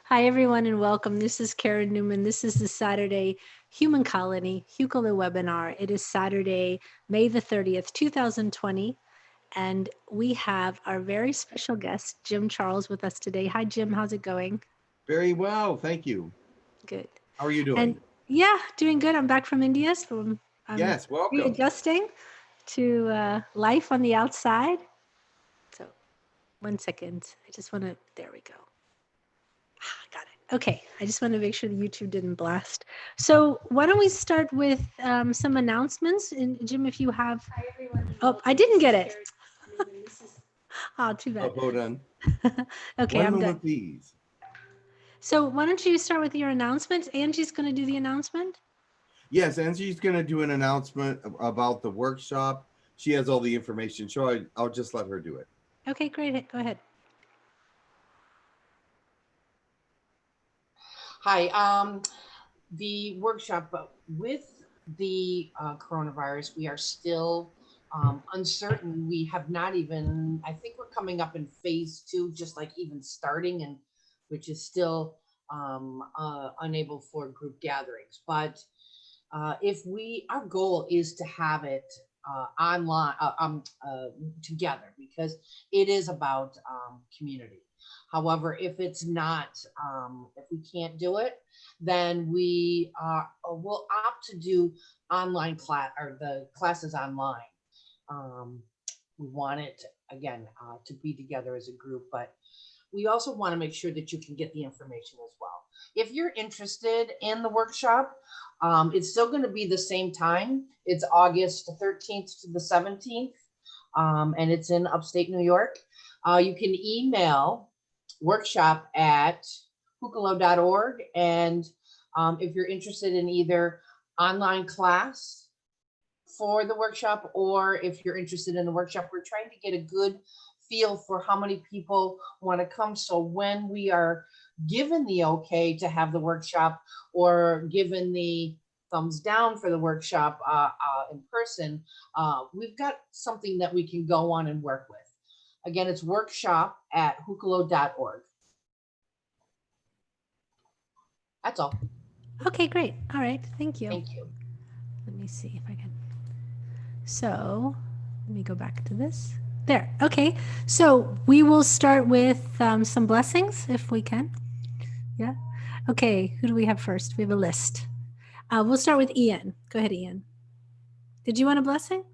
Hi, everyone, and welcome. This is Karen Newman. This is the Saturday Human Colony 𝗕𝗚𝗜𝗡𝗚 webinar. It is Saturday, May the 30th, 2020, and we have our very special guest, Jim Charles, with us today. Hi, Jim. How's it going? Very well, thank you. Good. How are you doing? And yeah, doing good. I'm back from India, so I'm Yes, welcome. readjusting to life on the outside. So, 1 second. I just want to, there we go. Got it. Okay, I just want to make sure the YouTube didn't blast. So why don't we start with some announcements? And Jim, if you have. Hi, everyone. Oh, I didn't get it. Oh, too bad. Oh, hold on. Okay, One I'm moment, done. please. So why don't you start with your announcement? Angie's going to do the announcement. Yes, Angie's going to do an announcement about the workshop. She has all the information, so I'll just let her do it. Okay, great. Go ahead. Hi, the workshop with the coronavirus, we are still uncertain. We have not even, I think we're coming up in phase 2, just like even starting, and which is still unable for group gatherings. But our goal is to have it online together, because it is about community. However, if it's not, if we can't do it, then we will opt to do online class, or the classes online. We want it again to be together as a group, but we also want to make sure that you can get the information as well. If you're interested in the workshop, it's still going to be the same time. It's August 13th to the 17th, and it's in upstate New York. You can email workshop@𝗕𝗚𝗜𝗡𝗚𝗟, and if you're interested in either online class for the workshop, or if you're interested in the workshop, we're trying to get a good feel for how many people want to come. So when we are given the okay to have the workshop, or given the thumbs down for the workshop in person, we've got something that we can go on and work with. Again, it's workshop@𝗕𝗚𝗜𝗡𝗚𝗟. That's all. Okay, great. All right. Thank you. Thank you. Let me see if I can. So let me go back to this. There. Okay. So we will start with some blessings if we can. Yeah. Okay. Who do we have first? We have a list. We'll start with Ian. Go ahead, Ian. Did you want a blessing?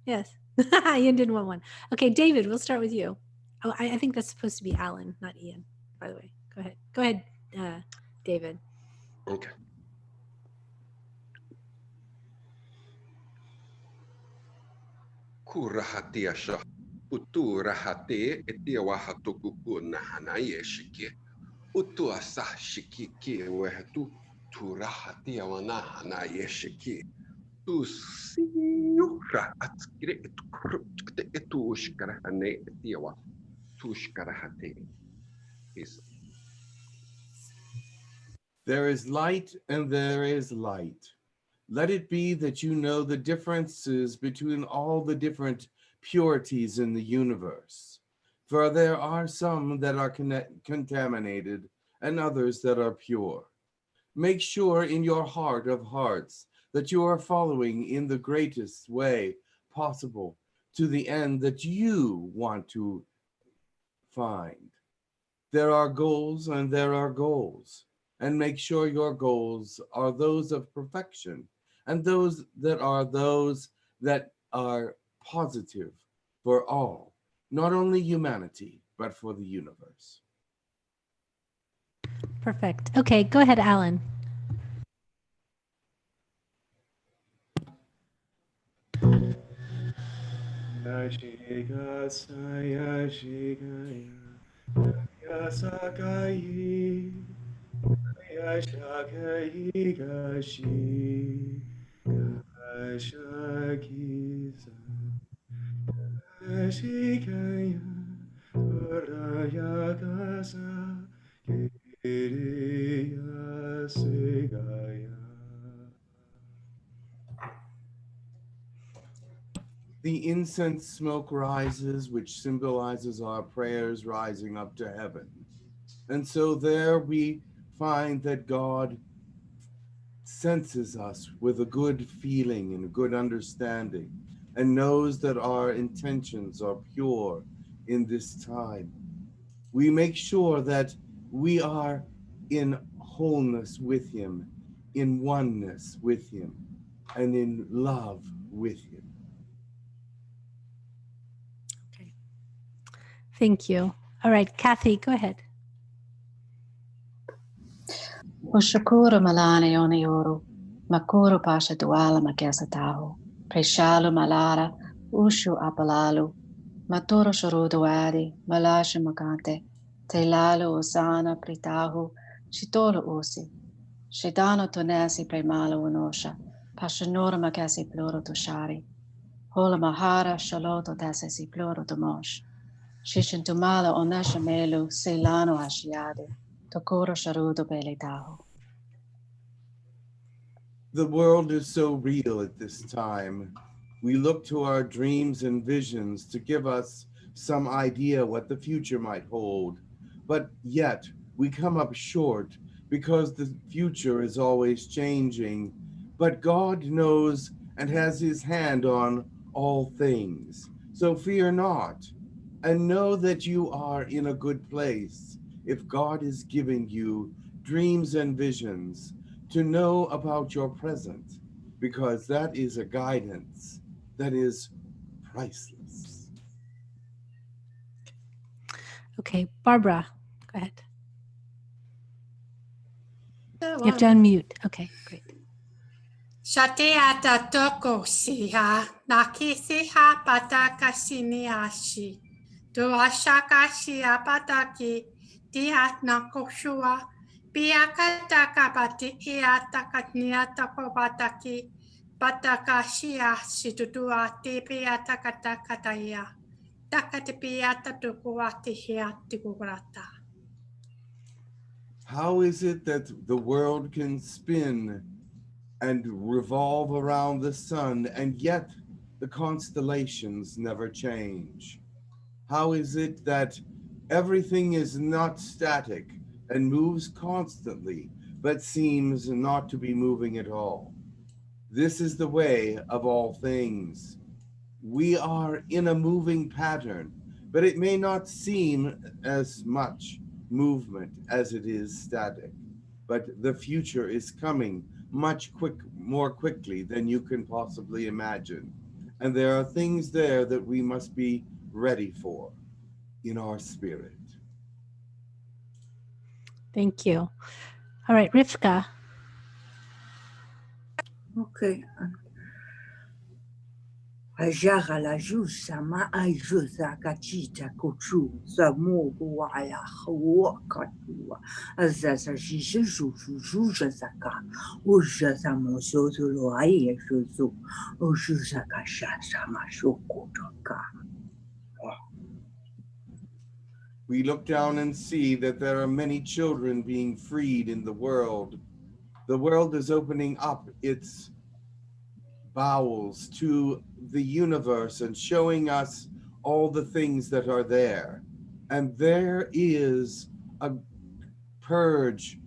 Yes. Ian didn't want one. Okay, David, we'll start with you. Oh, I think that's supposed to be Alan, not Ian, by the way. Go ahead. Go ahead, David. Okay. Kurahatiasha uturahate etiawahatokuku nahanayeshike utuasa shikiki wehtu turahatiawanahanaeshike tusiura atskire etushkarahane etiawa tushkarahate. Peace. There is light and there is light. Let it be that you know the differences between all the different purities in the universe. For there are some that are contaminated and others that are pure. Make sure in your heart of hearts that you are following in the greatest way possible to the end that you want to find. There are goals and there are goals, and make sure your goals are those of perfection, and those that are positive for all, not only humanity, but for the universe. Perfect. Okay, go ahead, Alan. The incense smoke rises, which symbolizes our prayers rising up to heaven. And so there we find that God senses us with a good feeling and a good understanding and knows that our intentions are pure in this time. We make sure that we are in wholeness with him, in oneness with him, and in love with him. Okay. Thank you. All right, Kathy, go ahead. Ushakura malani oni oru, makuru pasha duala magesa tahu, preshalu malara, ushu apalalu, maturo sharudu adi, malasha makante, telalu osana pritahu, shitolo usi, shidano tonesi premalo unosha, pashanura magesi pluro tushari, hola mahara shaloto tesesi pluro tumosh, shishintumala onesha melu, silano ashiade, tokoro sharudu belitahu. The world is so real at this time. We look to our dreams and visions to give us some idea what the future might hold. But yet we come up short because the future is always changing. But God knows and has his hand on all things. So fear not and know that you are in a good place if God is giving you dreams and visions to know about your present, because that is a guidance that is priceless. Okay, Barbara, go ahead. You have to unmute. Okay, great. Shate ata toko siha, naki siha pataka siniashi. Do ashaka shia pataki, diat nakoshua, biakataka pati iataka niatako pataki, pataka shia situtua tipiataka takataya. Takatipiata tukuati hiati kukurata. How is it that the world can spin and revolve around the sun, and yet the constellations never change? How is it that everything is not static and moves constantly, but seems not to be moving at all? This is the way of all things. We are in a moving pattern, but it may not seem as much movement as it is static. But the future is coming more quickly than you can possibly imagine. And there are things there that we must be ready for in our spirit. Thank you. All right, Rivka. Okay. Ajara la jusa ma ajuza kachita kuchu za mogu wala hawa katua azaza jiju juja zaka uja za mozozo lo aye juzu ujuza kashasa mashoko toka. We look down and see that there are many children being freed in the world. The world is opening up its bowels to the universe and showing us all the things that are there. And there is a purge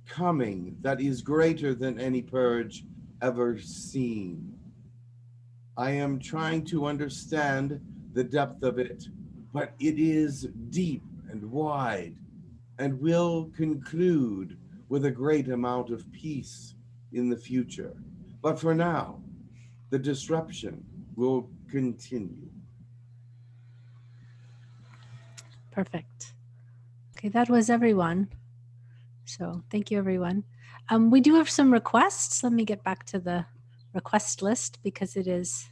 coming that is greater than any purge ever seen. I am trying to understand the depth of it, but it is deep and wide and will conclude with a great amount of peace in the future. But for now, the disruption will continue. Perfect. Okay, that was everyone. So thank you, everyone. We do have some requests. Let me get back to the request list because it is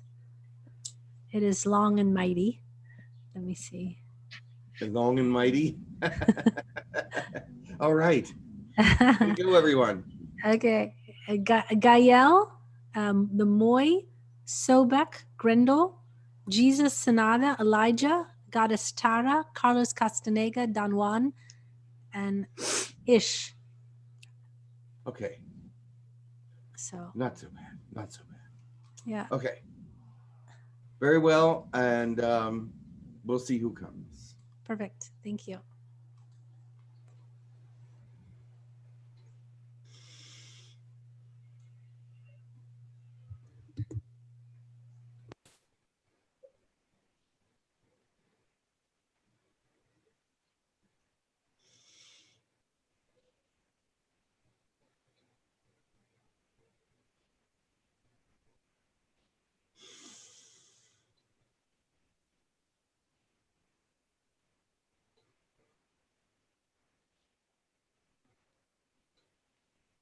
long and mighty. Let me see. Long and mighty. All right. Thank you, everyone. Okay. Gael, the Moai, 𝗖𝗛𝗔𝗡𝗚𝗏, Jesus Sananda, Elijah, Goddess Tara, Carlos Castaneda, Don Juan, and Ish. Okay. So Not so bad. Not so bad. yeah. Okay. Very well. And we'll see who comes. Perfect. Thank you.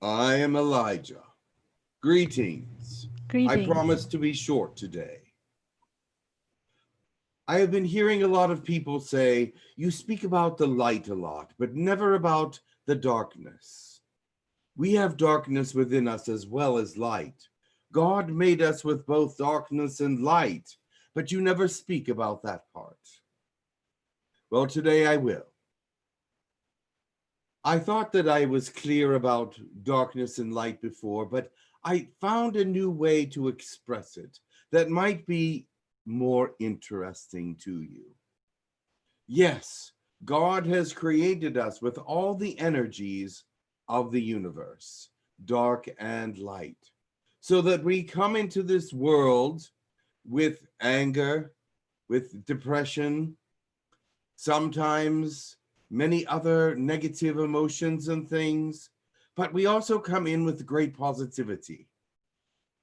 I am Elijah. Greetings. I Greetings. promise to be short today. I have been hearing a lot of people say, you speak about the light a lot, but never about the darkness. We have darkness within us as well as light. God made us with both darkness and light, but you never speak about that part. Well, today I will. I thought that I was clear about darkness and light before, but I found a new way to express it that might be more interesting to you. Yes, God has created us with all the energies of the universe, dark and light, so that we come into this world with anger, with depression, sometimes many other negative emotions and things, but we also come in with great positivity.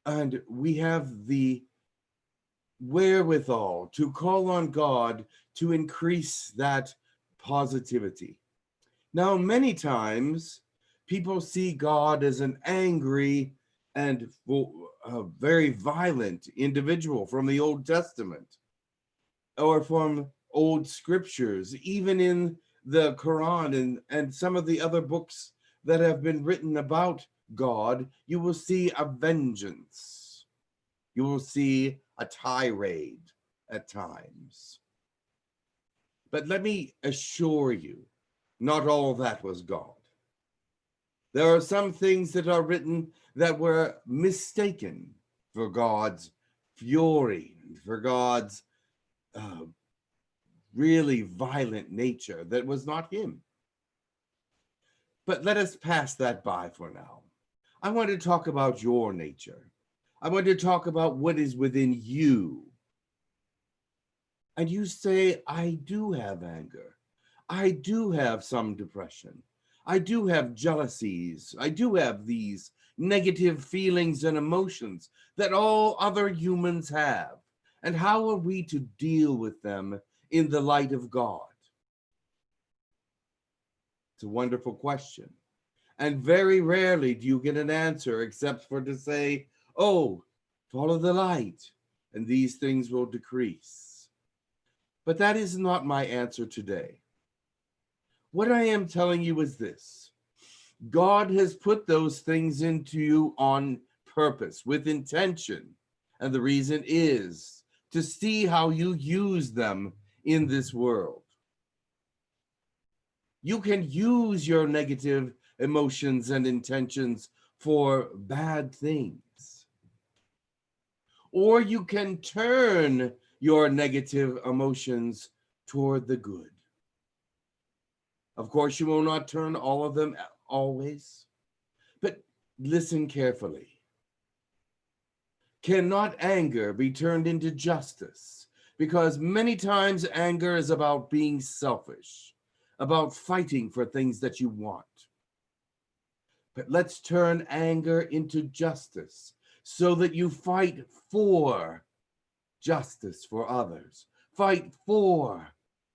And we have the wherewithal to call on God to increase that positivity. Now, many times people see God as an angry and very violent individual from the Old Testament or from old scriptures, even in the Quran and some of the other books that have been written about God, you will see a vengeance. You will see a tirade at times. But let me assure you, not all that was God. There are some things that are written that were mistaken for God's fury, for God's really violent nature that was not him. But let us pass that by for now. I want to talk about your nature. I want to talk about what is within you. And you say, I do have anger. I do have some depression. I do have jealousies. I do have these negative feelings and emotions that all other humans have. And how are we to deal with them in the light of God? It's a wonderful question. And very rarely do you get an answer except for to say, oh, follow the light, and these things will decrease. But that is not my answer today. What I am telling you is this. God has put those things into you on purpose, with intention. And the reason is to see how you use them in this world. You can use your negative emotions and intentions for bad things. Or you can turn your negative emotions toward the good. Of course, you will not turn all of them always, but listen carefully. Cannot anger be turned into justice? Because many times anger is about being selfish, about fighting for things that you want. But let's turn anger into justice so that you fight for justice for others. Fight for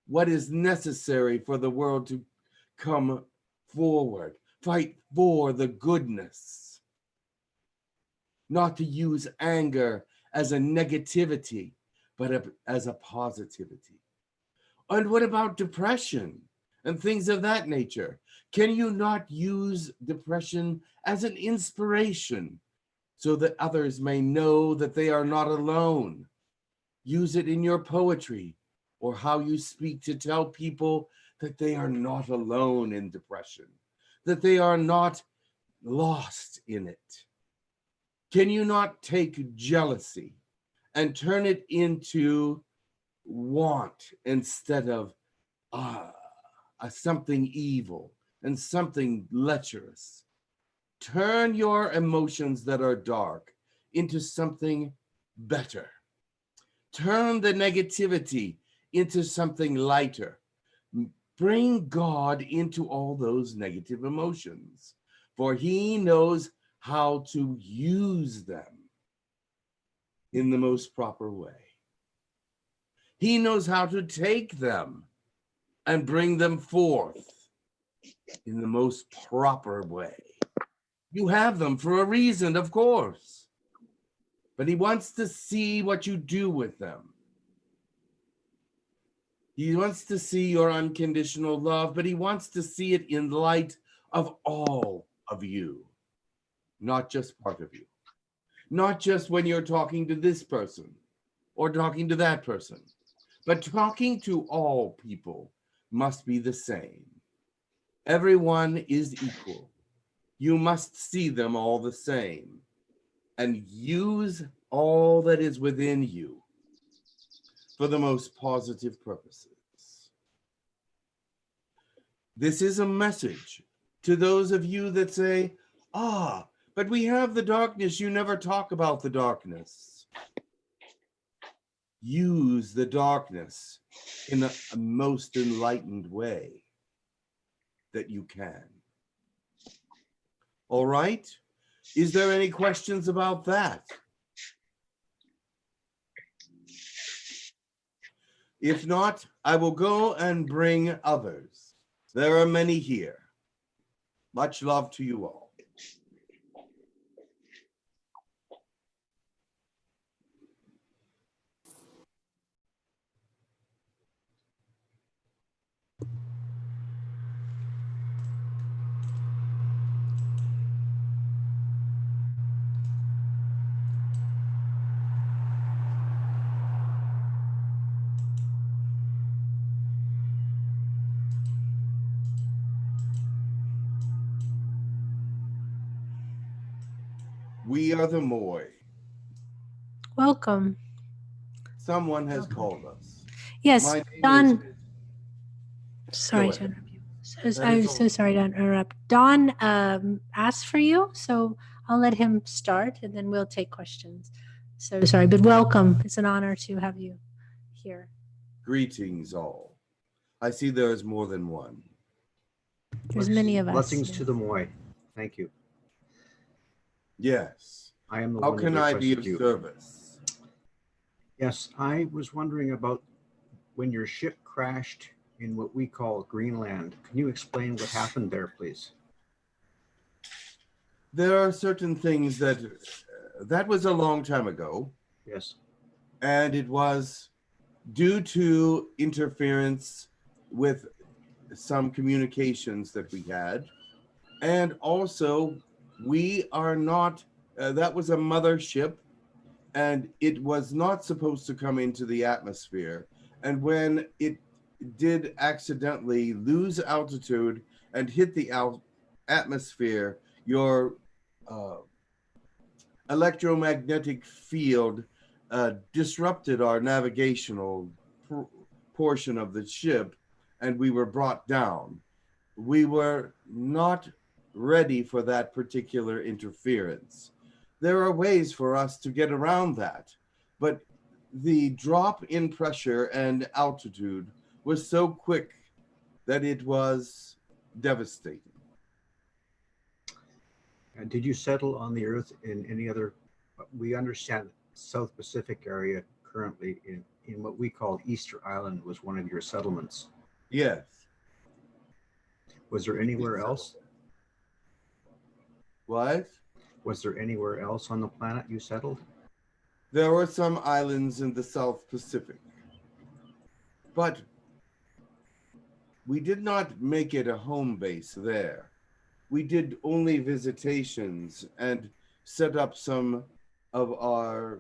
what is necessary for the world to come forward. Fight for the goodness. Not to use anger as a negativity, but as a positivity. And what about depression and things of that nature? Can you not use depression as an inspiration so that others may know that they are not alone? Use it in your poetry or how you speak to tell people that they are not alone in depression, that they are not lost in it. Can you not take jealousy and turn it into want instead of something evil and something lecherous? Turn your emotions that are dark into something better. Turn the negativity into something lighter. Bring God into all those negative emotions, for he knows how to use them in the most proper way. He knows how to take them and bring them forth in the most proper way. You have them for a reason, of course. But he wants to see what you do with them. He wants to see your unconditional love, but he wants to see it in light of all of you, not just part of you. Not just when you're talking to this person or talking to that person, but talking to all people must be the same. Everyone is equal. You must see them all the same and use all that is within you for the most positive purposes. This is a message to those of you that say, but we have the darkness, you never talk about the darkness. Use the darkness in a most enlightened way that you can. All right? Is there any questions about that? If not, I will go and bring others. There are many here. Much love to you all. We are the Moai. Welcome. Someone has called us. Yes, My name Don. Sorry Go to ahead. interrupt you. That I'm is so all. sorry to interrupt. Don asked for you, so I'll let him start and then we'll take questions. So sorry, but welcome. It's an honor to have you here. Greetings all. I see there is more than one. There's many of us. Blessings to the Moai. Thank you. Yes. I am the How one that can I be of requested you. service? Yes, I was wondering about when your ship crashed in what we call Greenland. Can you explain what happened there, please? There are certain things that was a long time ago, Yes. and it was due to interference with some communications that we had. And also, we are not, that was a mothership, and it was not supposed to come into the atmosphere. And when it did accidentally lose altitude and hit the atmosphere, your electromagnetic field disrupted our navigational portion of the ship, and we were brought down. We were not ready for that particular interference. There are ways for us to get around that, but the drop in pressure and altitude was so quick that it was devastating. And did you settle on the Earth in any other, we understand South Pacific area currently in what we call Easter Island was one of your settlements. Yes. Was there anywhere else? What? Was there anywhere else on the planet you settled? There were some islands in the South Pacific, but we did not make it a home base there. We did only visitations and set up some of our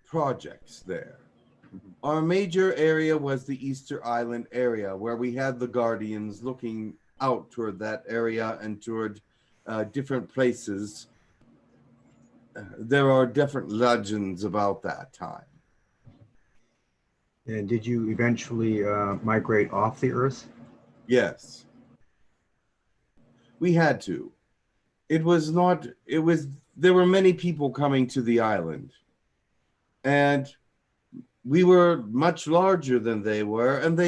projects there. Our major area was the Easter Island area, where we had the Guardians looking out toward that area and toward different places. There are different legends about that time. And did you eventually migrate off the Earth? Yes. We had to. There were many people coming to the island, and we were much larger than they were, and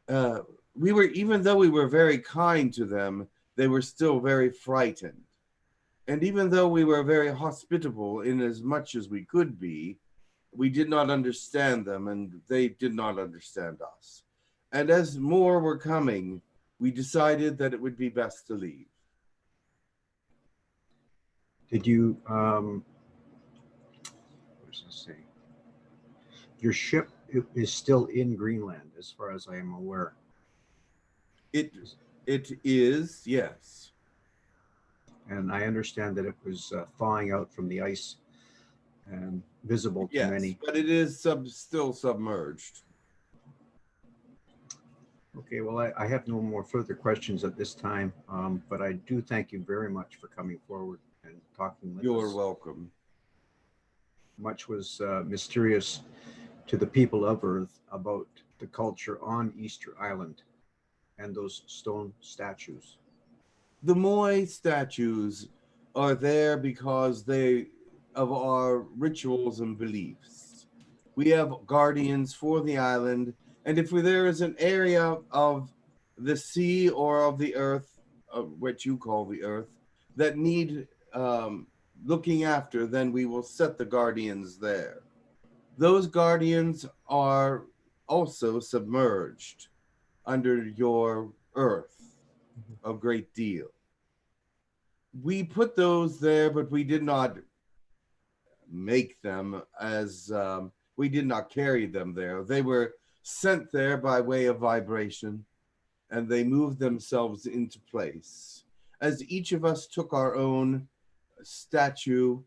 even though we were very kind to them, they were still very frightened. And even though we were very hospitable in as much as we could be, we did not understand them, and they did not understand us. And as more were coming, we decided that it would be best to leave. Did you, what does it say? Your ship is still in Greenland, as far as I am aware. It is, yes. And I understand that it was thawing out from the ice and visible to Yes, many. but it is still submerged. Okay, well, I have no more further questions at this time, but I do thank you very much for coming forward and talking with us. You're welcome. Much was mysterious to the people of Earth about the culture on Easter Island and those stone statues. The Moai statues are there because of our rituals and beliefs. We have guardians for the island, and if there is an area of the sea or of the earth, what you call the earth, that need looking after, then we will set the guardians there. Those guardians are also submerged under your earth a great deal. We put those there, but we did not make them as, we did not carry them there. They were sent there by way of vibration, and they moved themselves into place. As each of us took our own statue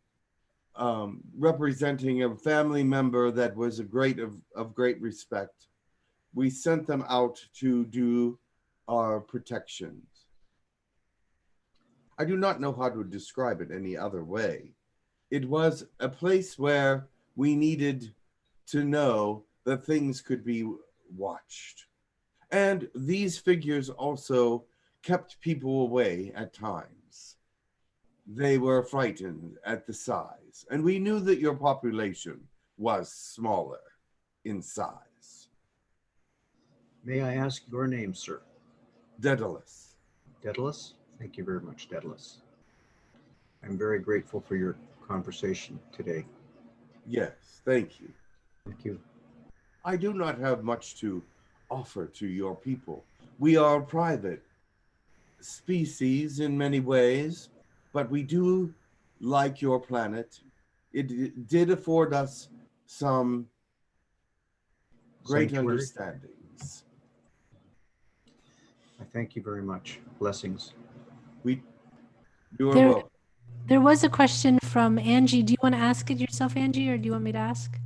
representing a family member that was of great respect, we sent them out to do our protections. I do not know how to describe it any other way. It was a place where we needed to know that things could be watched. And these figures also kept people away at times. They were frightened at the size, and we knew that your population was smaller in size. May I ask your name, sir? Daedalus. Daedalus? Thank you very much, Daedalus. I'm very grateful for your conversation today. Yes, thank you. Thank you. I do not have much to offer to your people. We are a private species in many ways, but we do like your planet. It did afford us some great Sanctuary. understandings. I thank you very much. Blessings. You are There- welcome. There was a question from Angie. Do you want to ask it yourself, Angie, or do you want me to ask?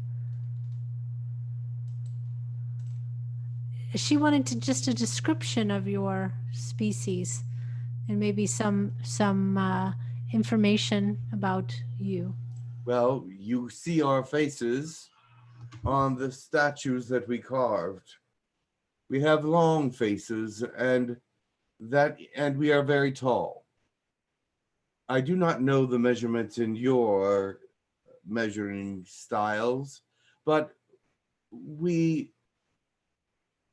She wanted to just a description of your species and maybe some information about you. Well, you see our faces on the statues that we carved. We have long faces, and we are very tall. I do not know the measurements in your measuring styles, but we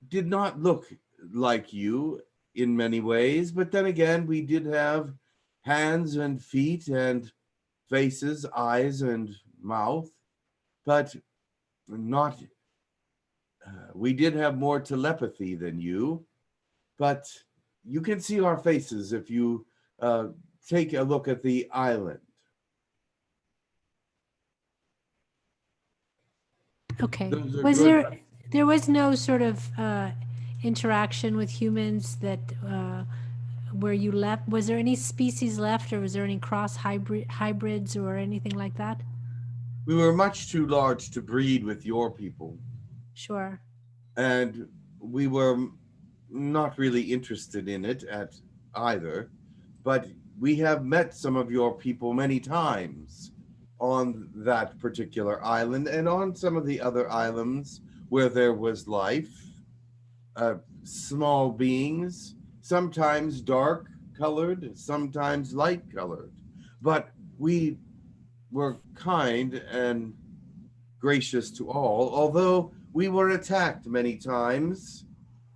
did not look like you in many ways. But then again, we did have hands and feet and faces, eyes and mouth, but not, we did have more telepathy than you, but you can see our faces if you take a look at the island. Okay. Those are Was good. there was no sort of interaction with humans that where you left? Was there any species left, or was there any hybrids or anything like that? We were much too large to breed with your people, Sure. and we were not really interested in it at either, but we have met some of your people many times on that particular island and on some of the other islands where there was life, small beings, sometimes dark colored, sometimes light colored, but we were kind and gracious to all, although we were attacked many times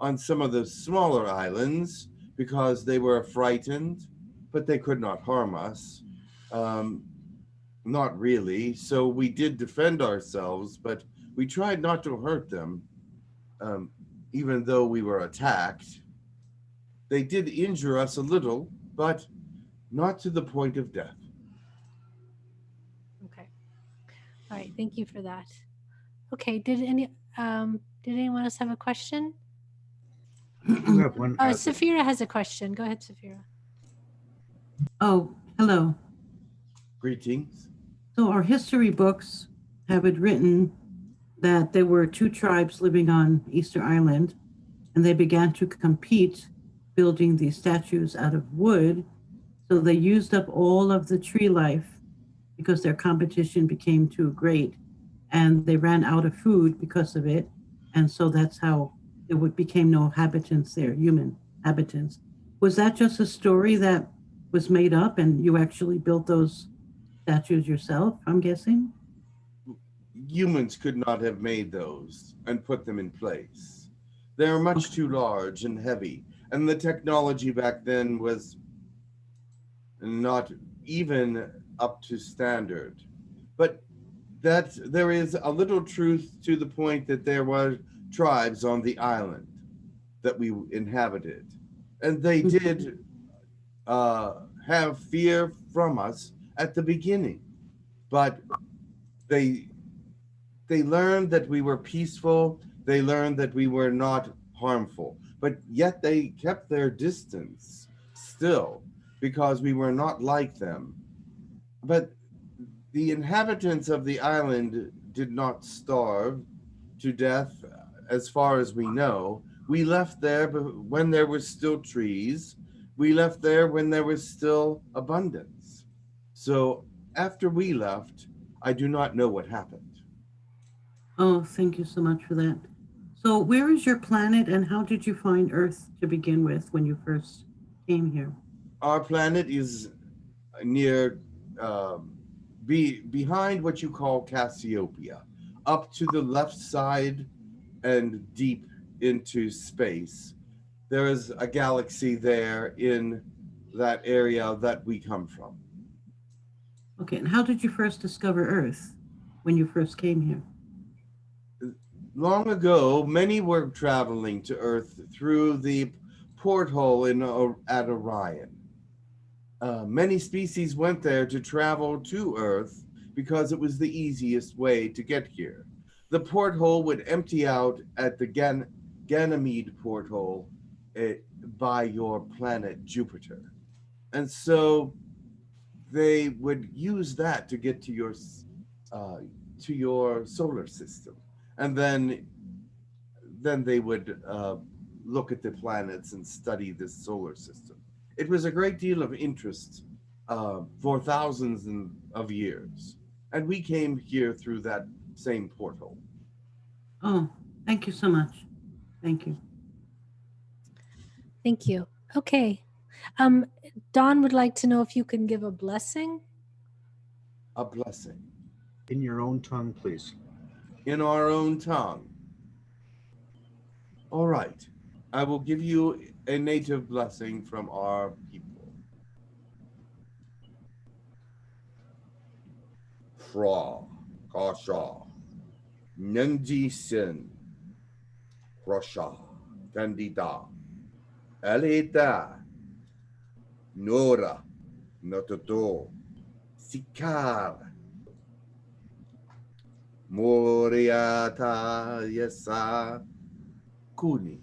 on some of the smaller islands because they were frightened, but they could not harm us. Not really. So we did defend ourselves, but we tried not to hurt them, even though we were attacked. They did injure us a little, but not to the point of death. Okay. All right. Thank you for that. Okay. Did anyone else have a question? You have one. Oh, Sephira has a question. Go ahead, Sephira. Oh, hello. Greetings. So our history books have it written that there were two tribes living on Easter Island, and they began to compete building these statues out of wood. So they used up all of the tree life because their competition became too great, and they ran out of food because of it. And so that's how became no habitants there, human habitants. Was that just a story that was made up and you actually built those statues yourself, I'm guessing? Humans could not have made those and put them in place. They are much too large and heavy, and the technology back then was not even up to standard. But that there is a little truth to the point that there were tribes on the island that we inhabited, and they did have fear from us at the beginning, but they learned that we were peaceful. They learned that we were not harmful, but yet they kept their distance still because we were not like them. But the inhabitants of the island did not starve to death, as far as we know. We left there when there were still trees. We left there when there was still abundance. So after we left, I do not know what happened. Oh, thank you so much for that. So where is your planet and how did you find Earth to begin with when you first came here? Our planet is near, behind what you call Cassiopeia, up to the left side and deep into space. There is a galaxy there in that area that we come from. Okay, and how did you first discover Earth when you first came here? Long ago, many were traveling to Earth through the porthole at Orion. Many species went there to travel to Earth because it was the easiest way to get here. The porthole would empty out at the Ganymede porthole by your planet Jupiter. And so they would use that to get to your solar system. And then they would look at the planets and study this solar system. It was a great deal of interest for thousands of years. And we came here through that same portal. Oh, thank you so much. Thank you. Thank you. Okay. Dawn would like to know if you can give a blessing. A blessing. In your own tongue, please. In our own tongue. All right. I will give you a native blessing from our people. Fra, Kasha, Nandi Sin, Rasha, Candida, Aleta, Nora, Nototo, Sikar, Moriata, Yesa, Kuni,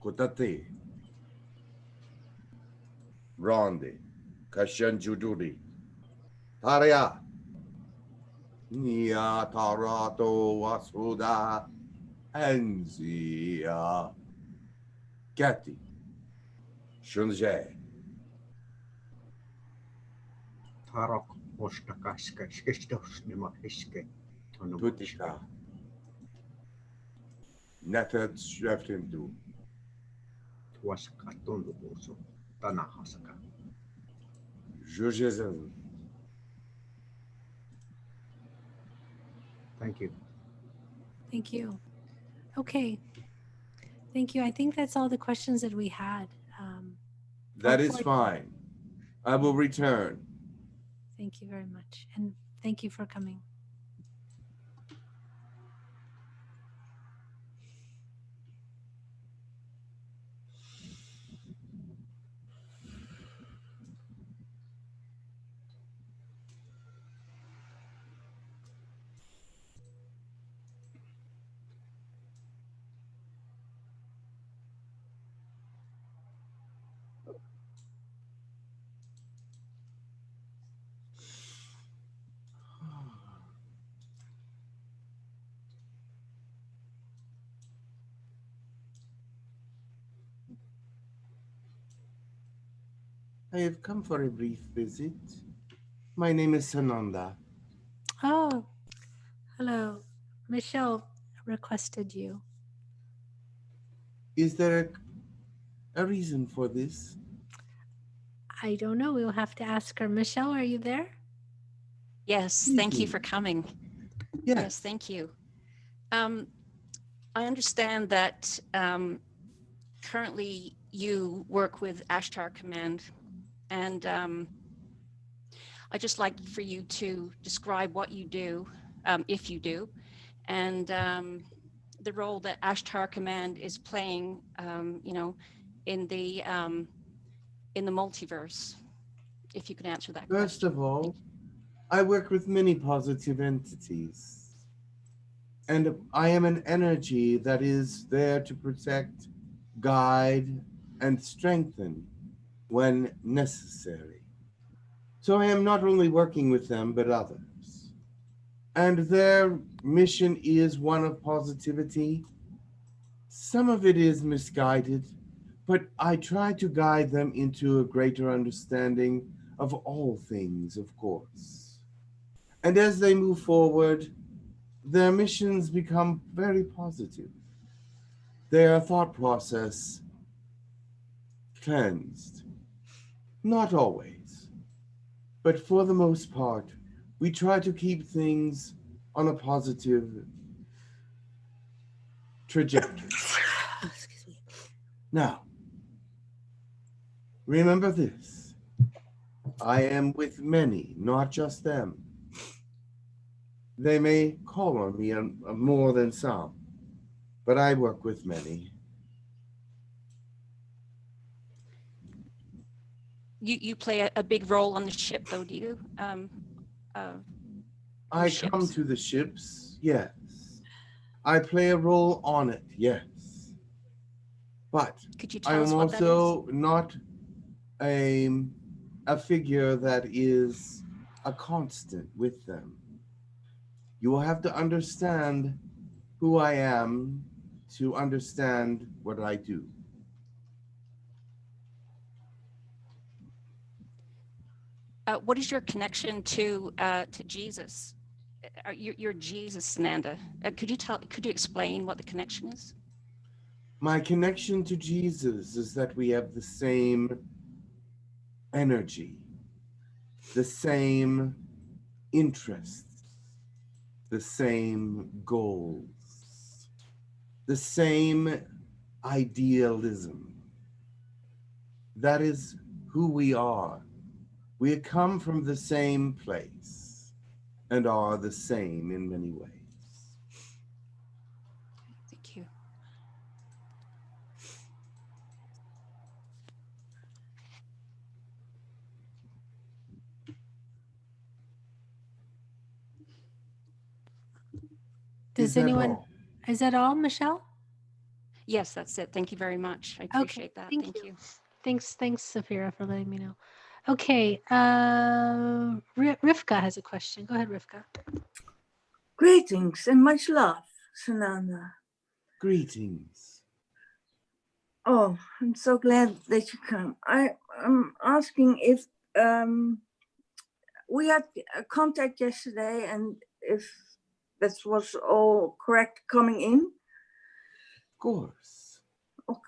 Kotate, Ronde, Kashanjuduri, Taria, Nia Tarato Wasuda, Anzia, Gati, Shunje. Tarok ostakaska skestovsnima hiske. Putika. Netet Sheftindu. Tuaska tundupuso. Tanahasaka. Jujezen. Thank you. Thank you. Okay. Thank you. I think that's all the questions that we had. That is fine. I will return. Thank you very much. And thank you for coming. I have come for a brief visit. My name is Sananda. Oh, hello. Michelle requested you. Is there a reason for this? I don't know. We'll have to ask her. Michelle, are you there? Yes, thank you for coming. Yes, thank you. I understand that currently you work with 𝗕𝗪𝗡𝗏𝗡, and I'd just like for you to describe what you do, if you do, and the role that 𝗕𝗪𝗡𝗏𝗡 is playing, in the multiverse. If you could answer that question. First of all, I work with many positive entities, and I am an energy that is there to protect, guide, and strengthen when necessary. So I am not only working with them, but others. And their mission is one of positivity. Some of it is misguided, but I try to guide them into a greater understanding of all things, of course. And as they move forward, their missions become very positive. Their thought process cleansed. Not always, but for the most part, we try to keep things on a positive trajectory. Now, remember this. I am with many, not just them. They may call on me more than some, but I work with many. You play a big role on the ship, though, do you? I come to the ships, yes. I play a role on it, yes. But could you tell I us am what that is? also not a figure that is a constant with them. You will have to understand who I am to understand what I do. What is your connection to Jesus? You're Jesus, Sananda. Could you explain what the connection is? My connection to Jesus is that we have the same energy, the same interests, the same goals, the same idealism. That is who we are. We come from the same place and are the same in many ways. Thank you. Does anyone, is that all, Michelle? Yes, that's it. Thank you very much. I appreciate that. Thank you. Thanks, Sephira, for letting me know. Okay, Rivka has a question. Go ahead, Rivka. Greetings and much love, Sananda. Greetings. Oh, I'm so glad that you come. I'm asking if we had contact yesterday and if that was all correct coming in. Of course. Okay.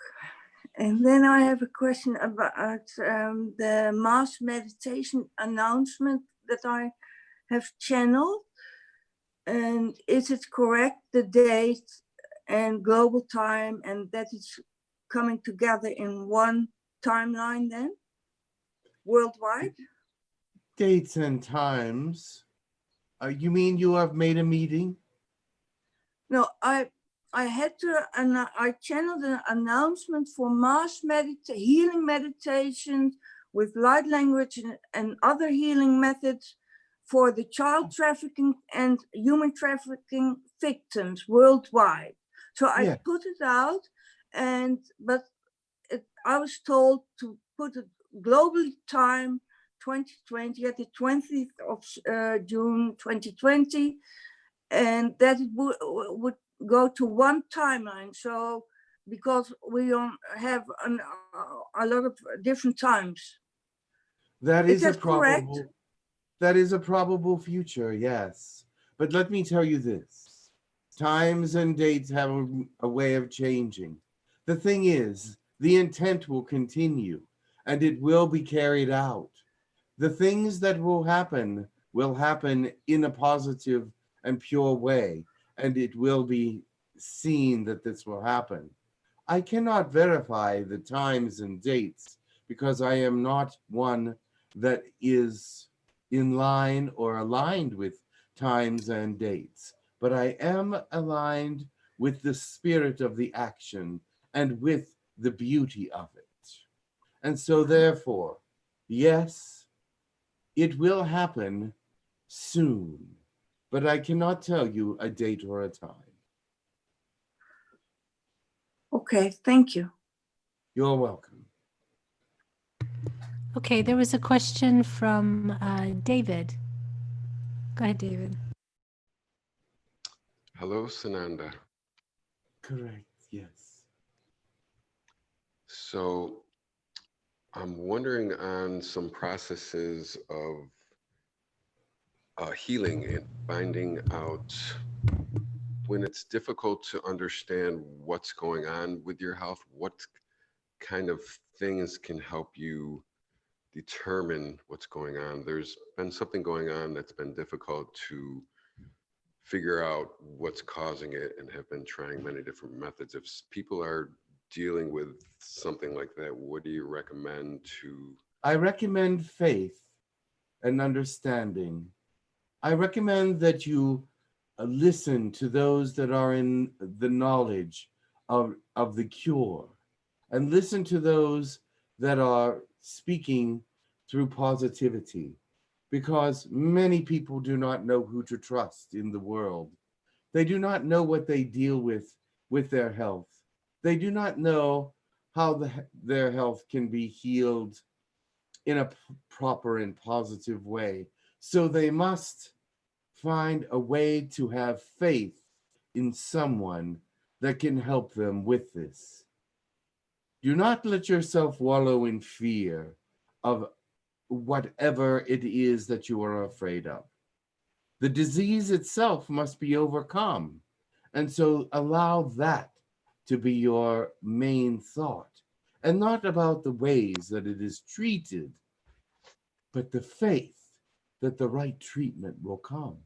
And then I have a question about the mass meditation announcement that I have channeled. And is it correct, the date and global time, and that it's coming together in one timeline then, worldwide? Dates and times. You mean you have made a meeting? No, I had to, and I channeled an announcement for mass healing meditations with light language and other healing methods for the child trafficking and human trafficking victims worldwide. So I put it out, but I was told to put it global time 2020 at the 20th of June 2020, and that it would go to one timeline. So because we don't have a lot of different times. That Is is a that correct? probable, that is a probable future, yes. But let me tell you this. Times and dates have a way of changing. The thing is, the intent will continue and it will be carried out. The things that will happen in a positive and pure way, and it will be seen that this will happen. I cannot verify the times and dates because I am not one that is in line or aligned with times and dates, but I am aligned with the spirit of the action and with the beauty of it. And so therefore, yes, it will happen soon, but I cannot tell you a date or a time. Okay, thank you. You're welcome. Okay, there was a question from David. Go ahead, David. Hello, Sananda. Correct, yes. So I'm wondering on some processes of healing and finding out when it's difficult to understand what's going on with your health, what kind of things can help you determine what's going on. There's been something going on that's been difficult to figure out what's causing it and have been trying many different methods. If people are dealing with something like that, what do you recommend to? I recommend faith and understanding. I recommend that you listen to those that are in the knowledge of the cure, and listen to those that are speaking through positivity, because many people do not know who to trust in the world. They do not know what they deal with their health. They do not know how their health can be healed in a proper and positive way. So they must find a way to have faith in someone that can help them with this. Do not let yourself wallow in fear of whatever it is that you are afraid of. The disease itself must be overcome. And so allow that to be your main thought, and not about the ways that it is treated, but the faith that the right treatment will come.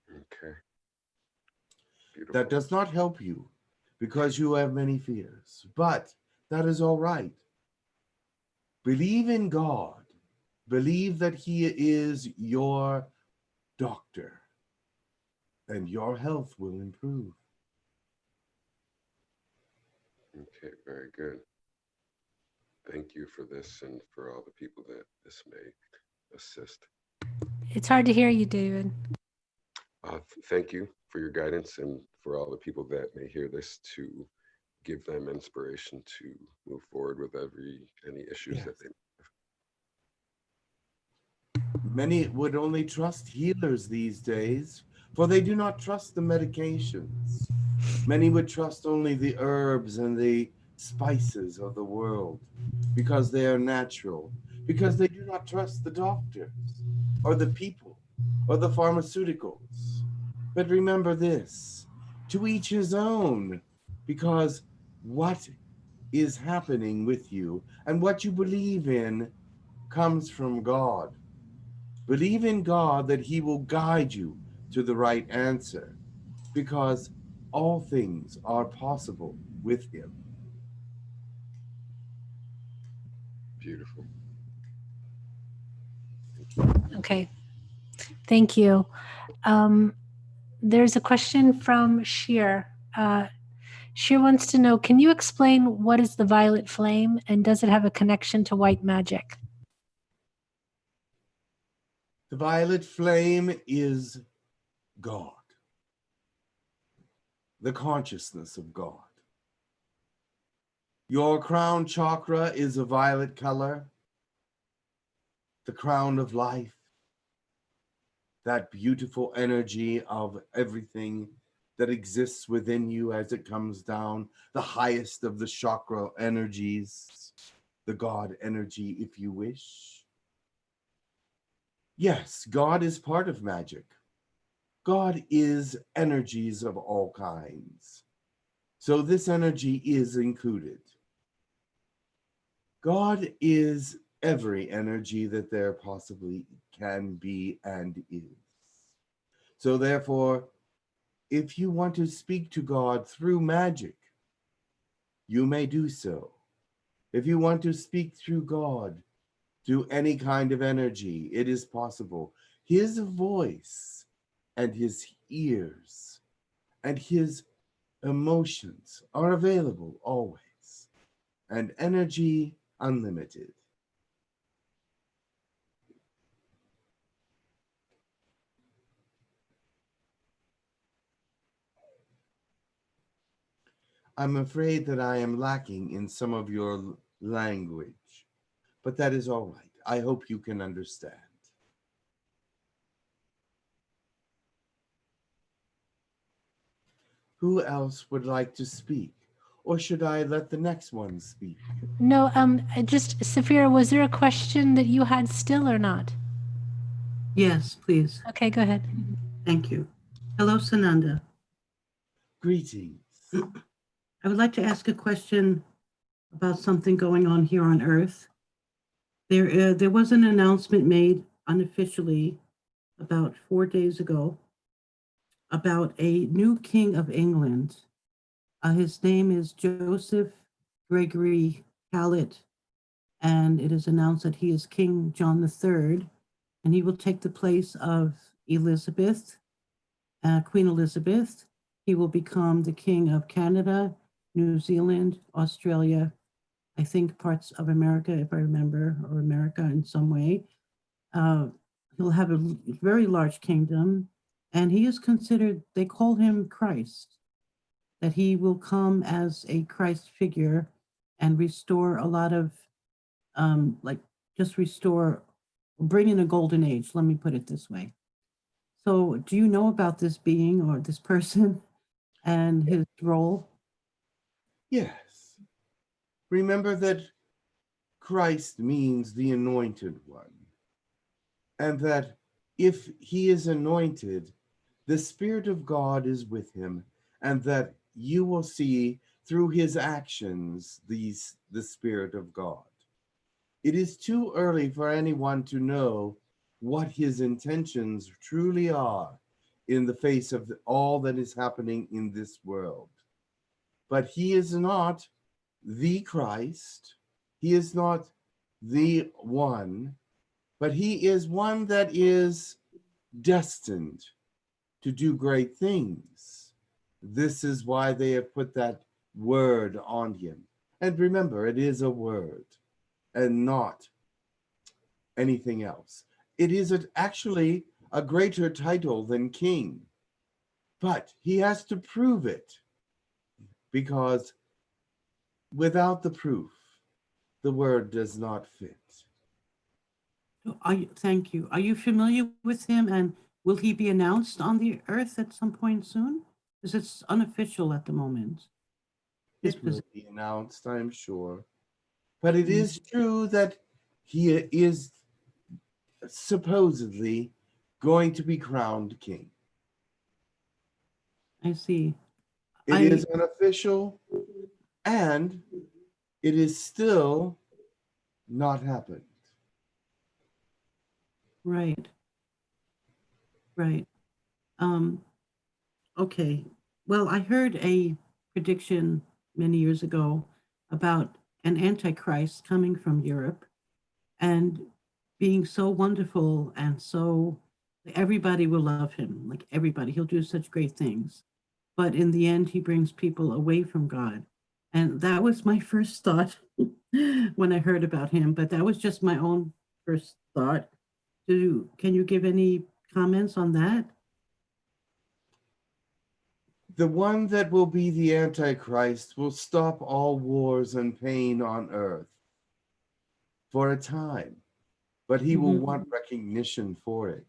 Okay. Beautiful. That does not help you because you have many fears, but that is all right. Believe in God. Believe that He is your doctor, and your health will improve. Okay, very good. Thank you for this and for all the people that this may assist. It's hard to hear you, David. Thank you for your guidance and for all the people that may hear this, to give them inspiration to move forward with any issues Yes. that they have. Many would only trust healers these days, for they do not trust the medications. Many would trust only the herbs and the spices of the world because they are natural, because they do not trust the doctors or the people or the pharmaceuticals. But remember this, to each his own, because what is happening with you and what you believe in comes from God. Believe in God that He will guide you to the right answer, because all things are possible with Him. Beautiful. Okay, thank you. There's a question from Sheer. Sheer wants to know, can you explain what is the violet flame and does it have a connection to white magic? The violet flame is God, the consciousness of God. Your crown chakra is a violet color, the crown of life, that beautiful energy of everything that exists within you as it comes down, the highest of the chakra energies, the God energy, if you wish. Yes, God is part of magic. God is energies of all kinds. So this energy is included. God is every energy that there possibly can be and is. So therefore, if you want to speak to God through magic, you may do so. If you want to speak through God, through any kind of energy, it is possible. His voice and his ears and his emotions are available always, and energy unlimited. I'm afraid that I am lacking in some of your language, but that is all right. I hope you can understand. Who else would like to speak? Or should I let the next one speak? No, just Sephira, was there a question that you had still or not? Yes, please. Okay, go ahead. Thank you. Hello, Sananda. Greetings. I would like to ask a question about something going on here on Earth. There was an announcement made unofficially about 4 days ago about a new king of England. His name is Joseph Gregory Hallett, and it is announced that he is King John III, and he will take the place of Elizabeth, Queen Elizabeth. He will become the King of Canada, New Zealand, Australia, I think parts of America, if I remember, or America in some way. He'll have a very large kingdom, and he is considered, they call him Christ, that he will come as a Christ figure and restore a lot of, bring in a golden age, let me put it this way. So do you know about this being or this person and his role? Yes. Remember that Christ means the anointed one, and that if he is anointed, the Spirit of God is with him, and that you will see through his actions the Spirit of God. It is too early for anyone to know what his intentions truly are in the face of all that is happening in this world. But he is not the Christ, he is not the one, but he is one that is destined to do great things. This is why they have put that word on him. And remember, it is a word and not anything else. It is actually a greater title than king, but he has to prove it, because without the proof, the word does not fit. Thank you. Are you familiar with him, and will he be announced on the earth at some point soon? Because it's unofficial at the moment. It will be announced, I'm sure. But it is true that he is supposedly going to be crowned king. I see. It is unofficial, and it is still not happened. Right. Right. Okay. Well, I heard a prediction many years ago about an antichrist coming from Europe and being so wonderful, and so everybody will love him, like everybody. He'll do such great things. But in the end, he brings people away from God. And that was my first thought when I heard about him. But that was just my own first thought. Can you give any comments on that? The one that will be the Antichrist will stop all wars and pain on earth for a time, but he will want recognition for it.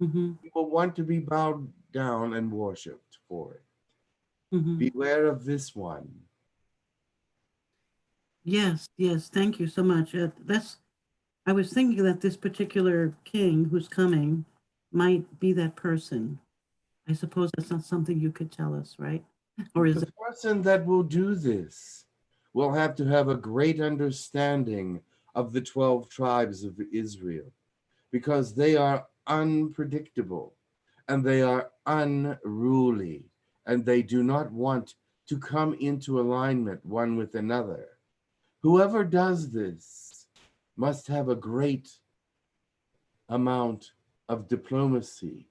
He will want to be bowed down and worshipped for it. Mhm. Beware of this one. Yes, yes. Thank you so much. I was thinking that this particular king who's coming might be that person. I suppose that's not something you could tell us, right? Or is The it? person that will do this will have to have a great understanding of the 12 tribes of Israel, because they are unpredictable and they are unruly, and they do not want to come into alignment one with another. Whoever does this must have a great amount of diplomacy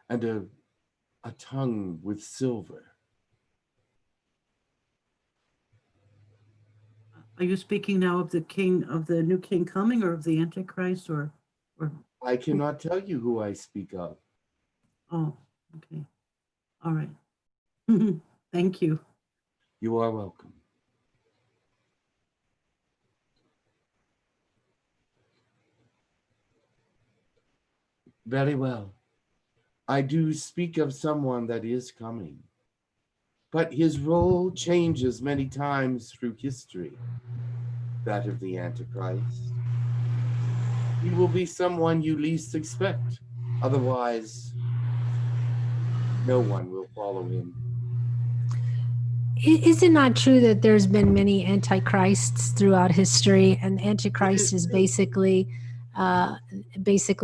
and a tongue with silver. Are you speaking now of the king, of the new king coming, or of the Antichrist, or? I cannot tell you who I speak of. Oh, okay. All right. Thank you. You are welcome. Very well. I do speak of someone that is coming, but his role changes many times through history, that of the Antichrist. He will be someone you least expect. Otherwise, no one will follow him. Is it not true that there's been many antichrists throughout history, and Antichrist is basically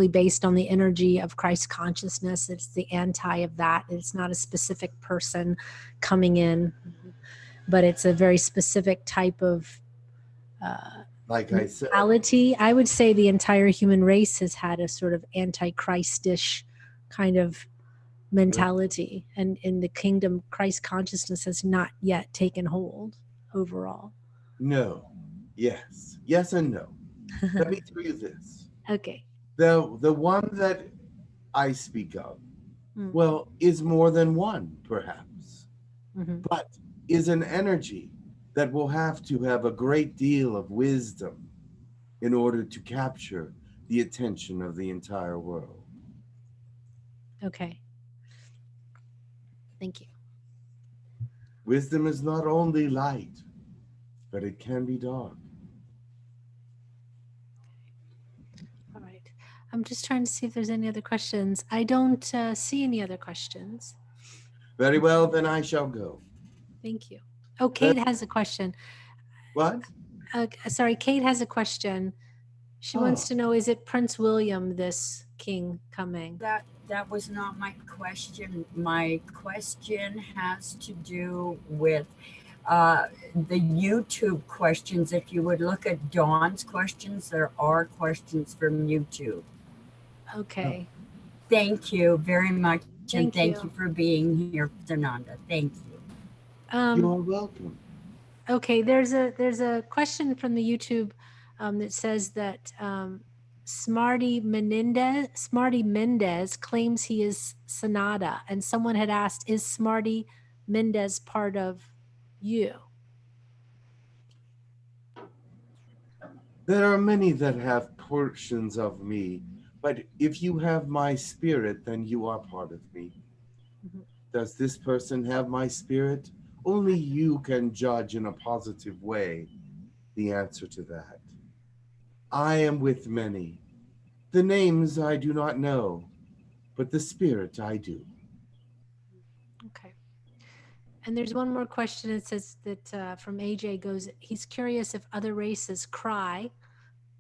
based on the energy of Christ consciousness? It's the anti of that. It's not a specific person coming in, but it's a very specific type of Like I said, mentality. I would say the entire human race has had a sort of antichristish kind of mentality, and in the kingdom, Christ consciousness has not yet taken hold overall. no, yes, yes and no. Let me tell you this. Okay. The one that I speak of, Mm. well, is more than one, perhaps, Mhm. but is an energy that will have to have a great deal of wisdom in order to capture the attention of the entire world. Okay. Thank you. Wisdom is not only light, but it can be dark. All right. I'm just trying to see if there's any other questions. I don't see any other questions. Very well, then I shall go. Thank you. Oh, Kate has a question. What? Sorry, Kate has a question. She wants to know, is it Prince William, this king coming? That was not my question. My question has to do with the YouTube questions. If you would look at Dawn's questions, there are questions from YouTube. Okay. Thank you very much. And Thank thank you. you for being here, Sananda. Thank you. You are welcome. Okay, there's a question from the YouTube that says that Smarty Mendez claims he is Sananda, and someone had asked, is Smarty Mendez part of you? There are many that have portions of me, but if you have my spirit, then you are part of me. Mhm. Does this person have my spirit? Only you can judge in a positive way the answer to that. I am with many. The names I do not know, but the spirit I do. Okay. And there's one more question. It says that from AJ goes, he's curious if other races cry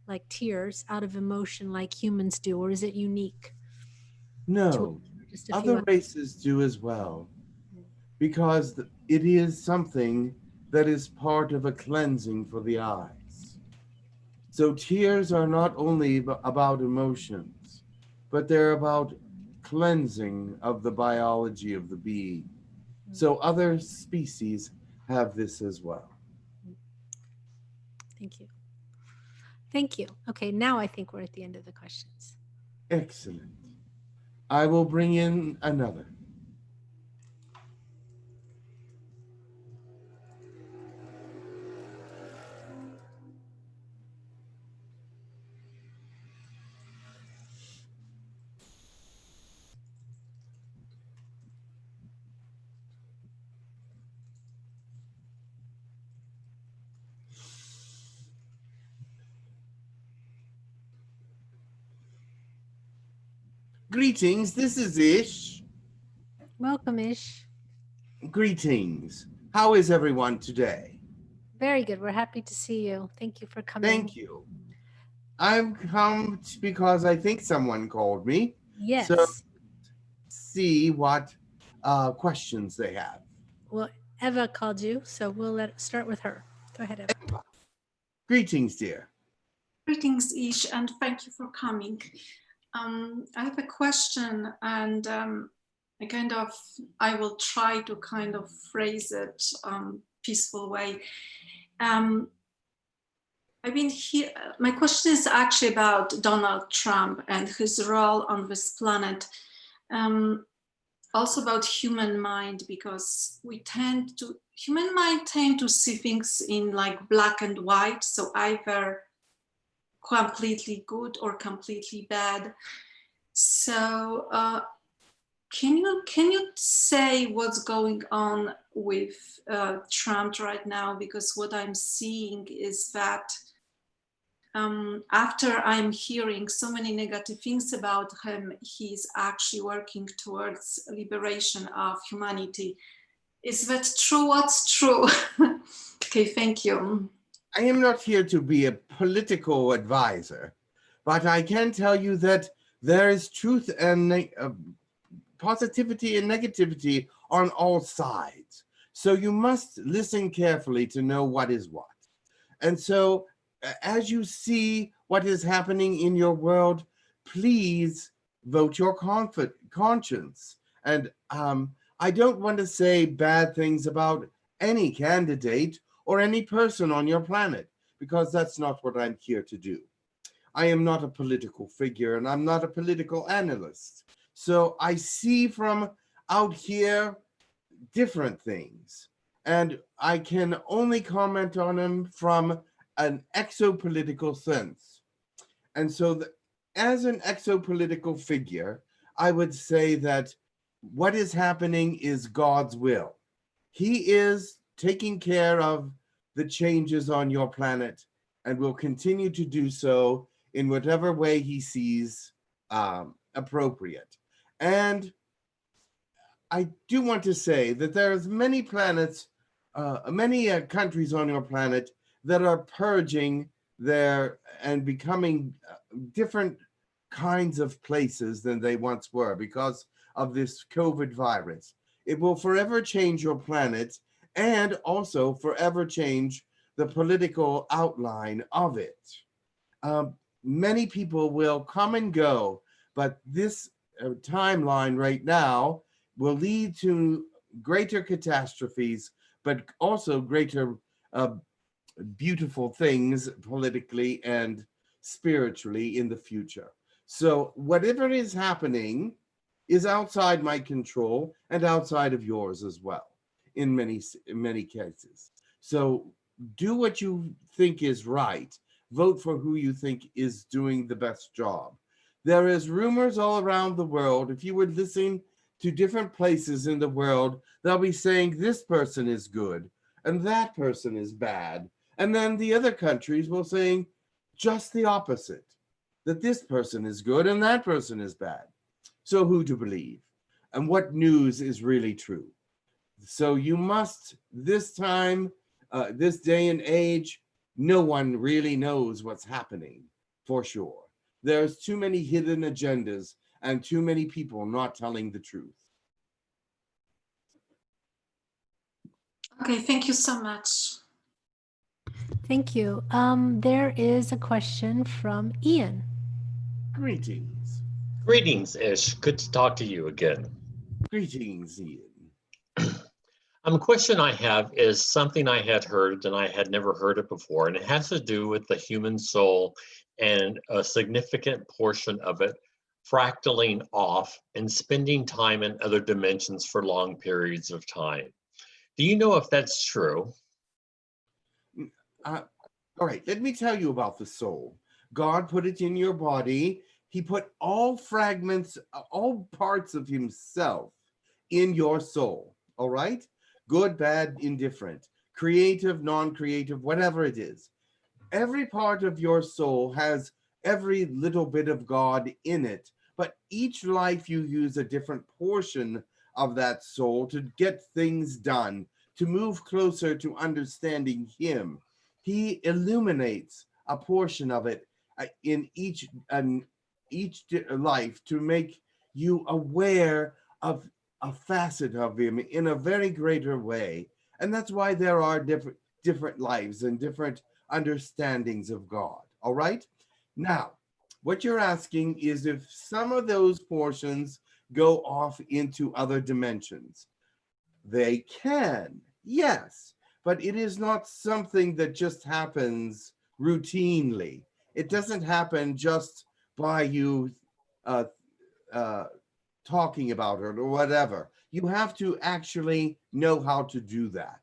like tears out of emotion like humans do, or is it unique? No, Just a few other races do as well, because it is something that is part of a cleansing for the eyes. So tears are not only about emotions, but they're about cleansing of the biology of the being. So other species have this as well. Thank you. Thank you. Okay, now I think we're at the end of the questions. Excellent. I will bring in another. Greetings, this is Ish. Welcome, Ish. Greetings. How is everyone today? Very good. We're happy to see you. Thank you for coming. Thank you. I've come because I think someone called me. Yes. So see what questions they have. Well, Eva called you, so we'll start with her. Go ahead, Eva. Greetings, dear. Greetings, Ish, and thank you for coming. I have a question, and I will try to kind of phrase it peaceful way. I've been here. My question is actually about Donald Trump and his role on this planet. Also about human mind, because human mind tend to see things in like black and white, so either completely good or completely bad. So can you say what's going on with Trump right now? Because what I'm seeing is that after I'm hearing so many negative things about him, he's actually working towards liberation of humanity. Is that true? What's true? Okay, thank you. I am not here to be a political advisor, but I can tell you that there is truth and positivity and negativity on all sides. So you must listen carefully to know what is what. And so as you see what is happening in your world, please vote your conscience. And I don't want to say bad things about any candidate or any person on your planet, because that's not what I'm here to do. I am not a political figure and I'm not a political analyst. So I see from out here different things, and I can only comment on them from an exopolitical sense. And so as an exopolitical figure, I would say that what is happening is God's will. He is taking care of the changes on your planet and will continue to do so in whatever way he sees appropriate. And I do want to say that there's many planets, many countries on your planet that are purging and becoming different kinds of places than they once were because of this COVID virus. It will forever change your planet and also forever change the political outline of it. Many people will come and go, but this timeline right now will lead to greater catastrophes, but also greater beautiful things politically and spiritually in the future. So whatever is happening is outside my control and outside of yours as well in many cases. So do what you think is right. Vote for who you think is doing the best job. There is rumors all around the world. If you would listen to different places in the world, they'll be saying this person is good and that person is bad. And then the other countries will saying just the opposite, that this person is good and that person is bad. So who to believe? And what news is really true? So you must, this time, this day and age, no one really knows what's happening for sure. There's too many hidden agendas and too many people not telling the truth. Okay, thank you so much. Thank you. There is a question from Ian. Greetings. Greetings, Ish. Good to talk to you again. Greetings, Ian. A question I have is something I had heard and I had never heard it before, and it has to do with the human soul and a significant portion of it fractaling off and spending time in other dimensions for long periods of time. Do you know if that's true? All right, let me tell you about the soul. God put it in your body. He put all fragments, all parts of himself in your soul, all right? Good, bad, indifferent, creative, non-creative, whatever it is. Every part of your soul has every little bit of God in it, but each life you use a different portion of that soul to get things done, to move closer to understanding him. He illuminates a portion of it in each life to make you aware of a facet of him in a very greater way. And that's why there are different lives and different understandings of God. All right? Now, what you're asking is if some of those portions go off into other dimensions. They can, yes, but it is not something that just happens routinely. It doesn't happen just by you talking about it or whatever. You have to actually know how to do that.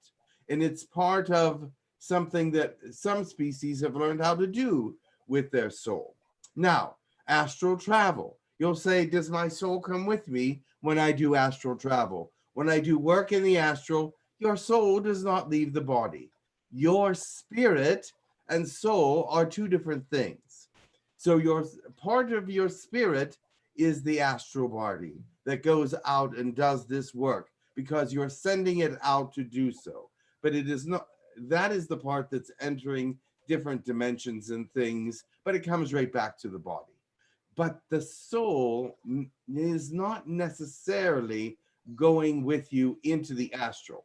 And it's part of something that some species have learned how to do with their soul. Now, astral travel. You'll say, does my soul come with me when I do astral travel? When I do work in the astral, your soul does not leave the body. Your spirit and soul are two different things. So your part of your spirit is the astral body that goes out and does this work because you're sending it out to do so. But it is not, that is the part that's entering different dimensions and things, but it comes right back to the body. But the soul is not necessarily going with you into the astral.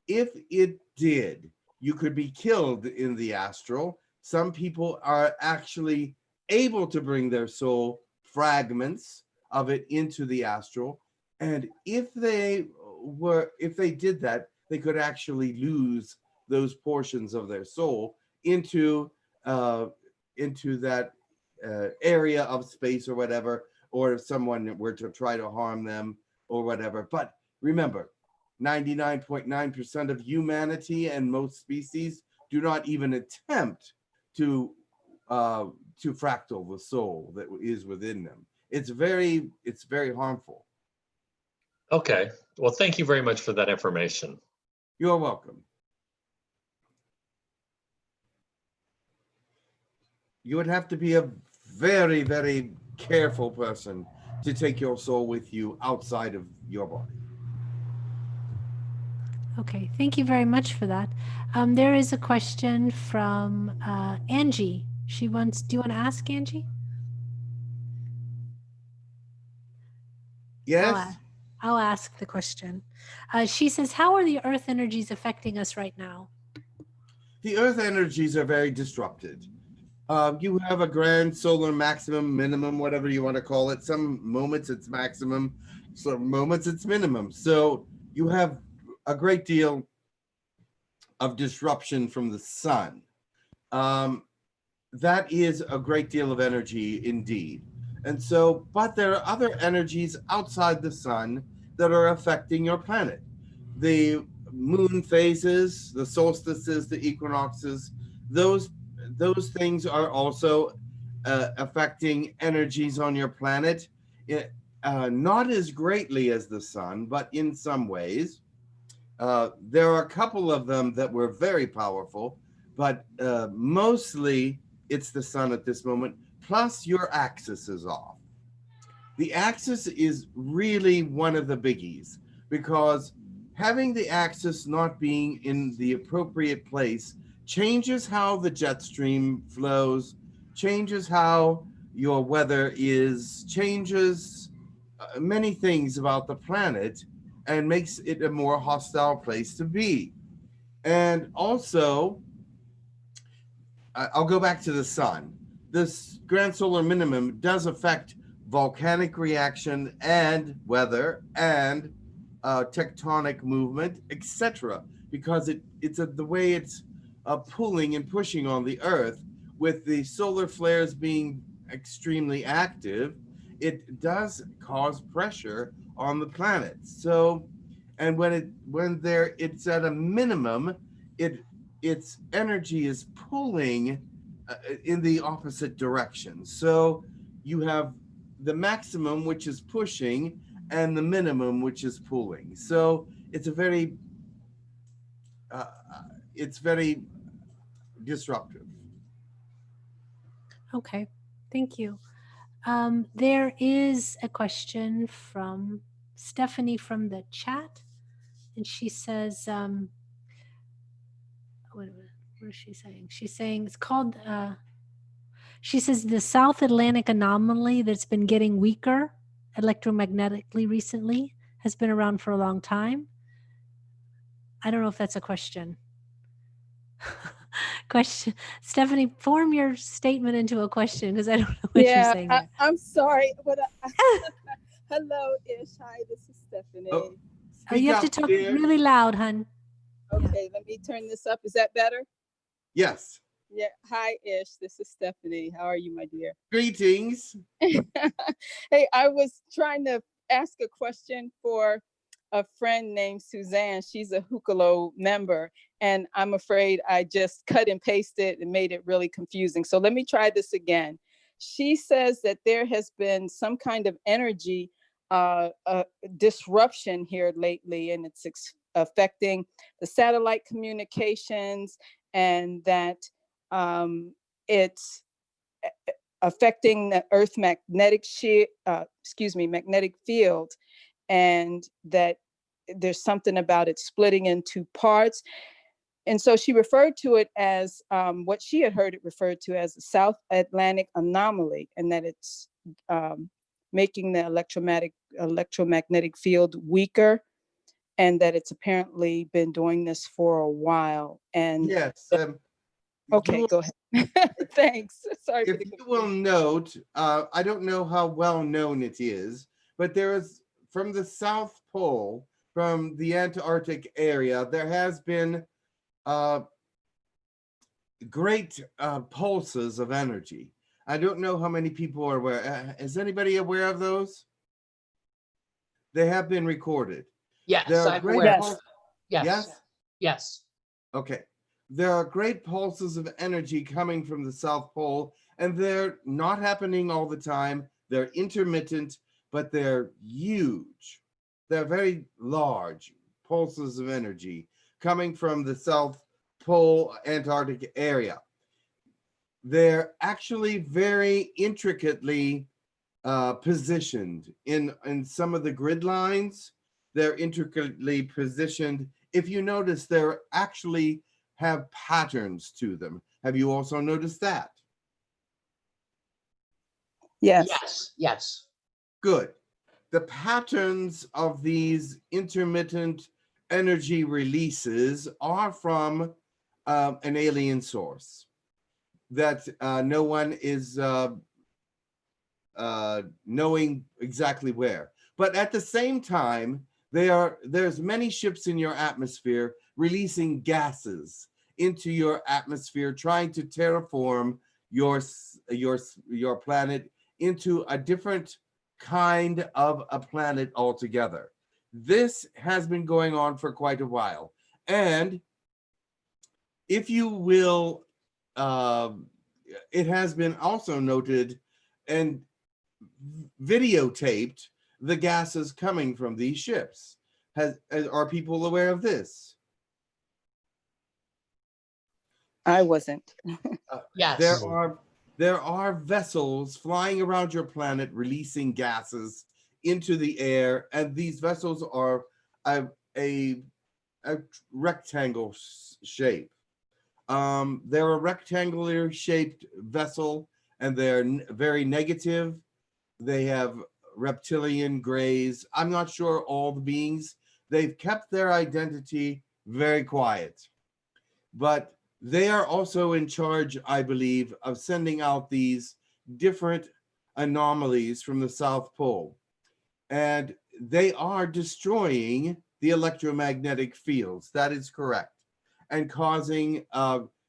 If it did, you could be killed in the astral. Some people are actually able to bring their soul fragments of it into the astral. And if they did that, they could actually lose those portions of their soul into that area of space or whatever, or if someone were to try to harm them or whatever. But remember, 99.9% of humanity and most species do not even attempt to fractal the soul that is within them. It's very harmful. Okay. Well, thank you very much for that information. You're welcome. You would have to be a very, very careful person to take your soul with you outside of your body. Okay, thank you very much for that. There is a question from Angie. She wants, do you want to ask Angie? Yes. I'll ask the question. She says, how are the earth energies affecting us right now? The earth energies are very disrupted. You have a grand solar maximum, minimum, whatever you want to call it. Some moments it's maximum, some moments it's minimum. So you have a great deal of disruption from the sun. That is a great deal of energy indeed. And so, but there are other energies outside the sun that are affecting your planet. The moon phases, the solstices, the equinoxes, those things are also affecting energies on your planet. Not as greatly as the sun, but in some ways. There are a couple of them that were very powerful, but mostly it's the sun at this moment, plus your axis is off. The axis is really one of the biggies, because having the axis not being in the appropriate place changes how the jet stream flows, changes how your weather is, changes many things about the planet, and makes it a more hostile place to be. And also, I'll go back to the sun. This grand solar minimum does affect volcanic reaction and weather and tectonic movement, etc., because it's the way it's pulling and pushing on the Earth. With the solar flares being extremely active, it does cause pressure on the planet. So, and when it's at a minimum, its energy is pulling in the opposite direction. So you have the maximum, which is pushing, and the minimum, which is pulling. So it's a very disruptive. Okay, thank you. There is a question from Stephanie from the chat, and she says, what is she saying? She's saying it's called, she says the South Atlantic anomaly that's been getting weaker electromagnetically recently has been around for a long time. I don't know if that's a question. Question, Stephanie, form your statement into a question because I don't know what you're saying. I'm sorry, but hello, Ish. Hi, this is Stephanie. Oh, you have to talk really loud, hun. Okay, let me turn this up. Is that better? Yes. Yeah. Hi, Ish. This is Stephanie. How are you, my dear? Greetings. Hey, I was trying to ask a question for a friend named Suzanne. She's a 𝗕𝗪𝗘𝗚𝗏 member, and I'm afraid I just cut and pasted and made it really confusing. So let me try this again. She says that there has been some kind of energy disruption here lately, and it's affecting the satellite communications, and that it's affecting the Earth magnetic field, and that there's something about it splitting into parts. And so she referred to it as what she had heard it referred to as the South Atlantic anomaly, and that it's making the electromagnetic field weaker, and that it's apparently been doing this for a while. And yes, okay, go ahead. Thanks. Sorry. If you will note, I don't know how well known it is, but there is, from the South Pole, from the Antarctic area, there has been great pulses of energy. I don't know how many people are aware. Is anybody aware of those? They have been recorded. Yes, There are I'm great aware. Yes. Yes. Yes. Okay. There are great pulses of energy coming from the South Pole, and they're not happening all the time. They're intermittent, but they're huge. They're very large pulses of energy coming from the South Pole Antarctic area. They're actually very intricately positioned in some of the grid lines. They're intricately positioned. If you notice, they're actually have patterns to them. Have you also noticed that? Yes. Yes. Yes. Good. The patterns of these intermittent energy releases are from an alien source that no one is knowing exactly where. But at the same time, there's many ships in your atmosphere releasing gases into your atmosphere, trying to terraform your planet into a different kind of a planet altogether. This has been going on for quite a while. And if you will, it has been also noted and videotaped the gases coming from these ships. Are people aware of this? I wasn't. Yes. There are vessels flying around your planet releasing gases into the air, and these vessels are a rectangle shape. They're a rectangular shaped vessel, and they're very negative. They have reptilian grays. I'm not sure all the beings. They've kept their identity very quiet, but they are also in charge, I believe, of sending out these different anomalies from the South Pole. And they are destroying the electromagnetic fields. That is correct. And causing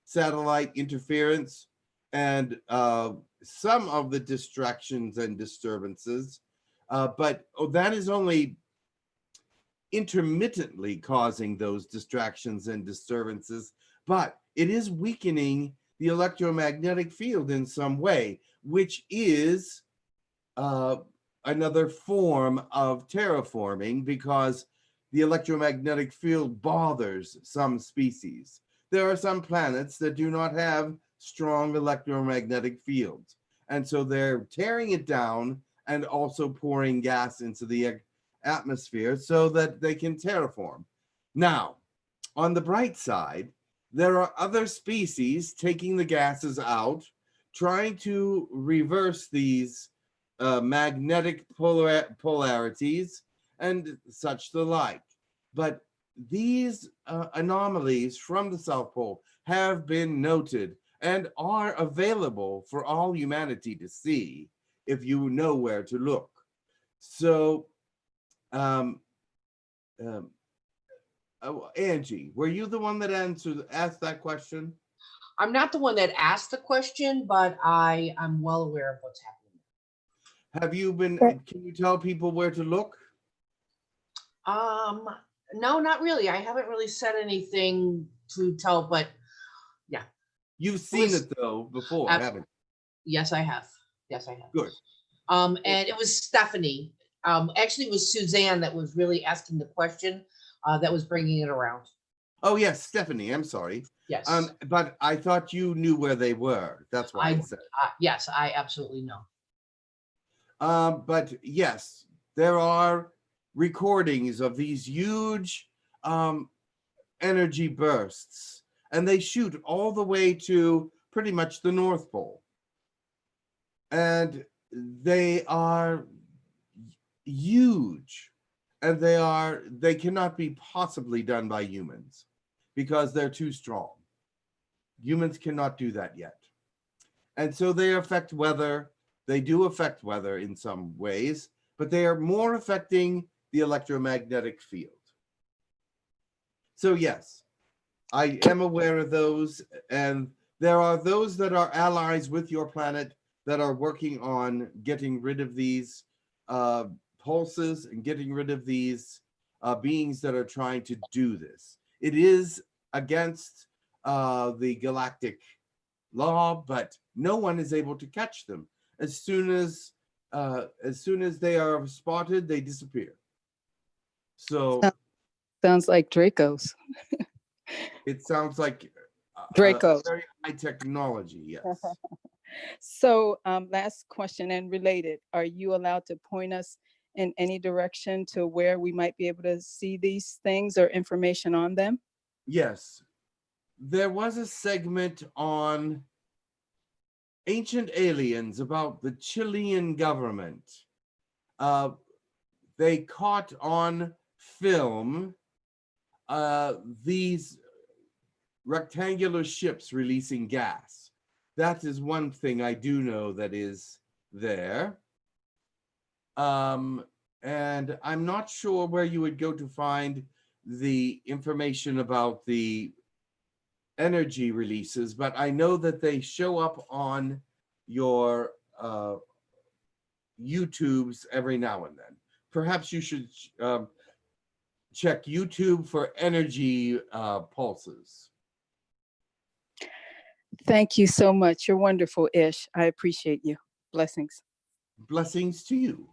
satellite interference and some of the distractions and disturbances. But that is only intermittently causing those distractions and disturbances. But it is weakening the electromagnetic field in some way, which is another form of terraforming, because the electromagnetic field bothers some species. There are some planets that do not have strong electromagnetic fields, And so they're tearing it down and also pouring gas into the atmosphere so that they can terraform. Now, on the bright side, there are other species taking the gases out, trying to reverse these magnetic polarities and such the like. But these anomalies from the South Pole have been noted and are available for all humanity to see if you know where to look. So, Angie, were you the one that asked that question? I'm not the one that asked the question, but I am well aware of what's happening. Have you been, can you tell people where to look? No, not really. I haven't really said anything to tell, but yeah. You've seen it though before, haven't you? Yes, I have. Yes, I have. Good. And it was Stephanie. Actually, it was Suzanne that was really asking the question, that was bringing it around. Oh yes, Stephanie. I'm sorry. Yes. But I thought you knew where they were. That's why I said. Yes, I absolutely know. But yes, there are recordings of these huge energy bursts, and they shoot all the way to pretty much the North Pole. And they are huge, and they cannot be possibly done by humans because they're too strong. Humans cannot do that yet. And so they affect weather. They do affect weather in some ways, but they are more affecting the electromagnetic field. So yes, I am aware of those, and there are those that are allies with your planet that are working on getting rid of these pulses and getting rid of these beings that are trying to do this. It is against the galactic law, but no one is able to catch them. As soon as they are spotted, they disappear. So sounds like Draco's. It sounds like Draco. very high technology. Yes. So last question and related, are you allowed to point us in any direction to where we might be able to see these things or information on them? Yes. There was a segment on Ancient Aliens about the Chilean government. They caught on film these rectangular ships releasing gas. That is one thing I do know that is there. And I'm not sure where you would go to find the information about the energy releases, but I know that they show up on your YouTubes every now and then. Perhaps you should check YouTube for energy pulses. Thank you so much. You're wonderful, Ish. I appreciate you. Blessings. Blessings to you.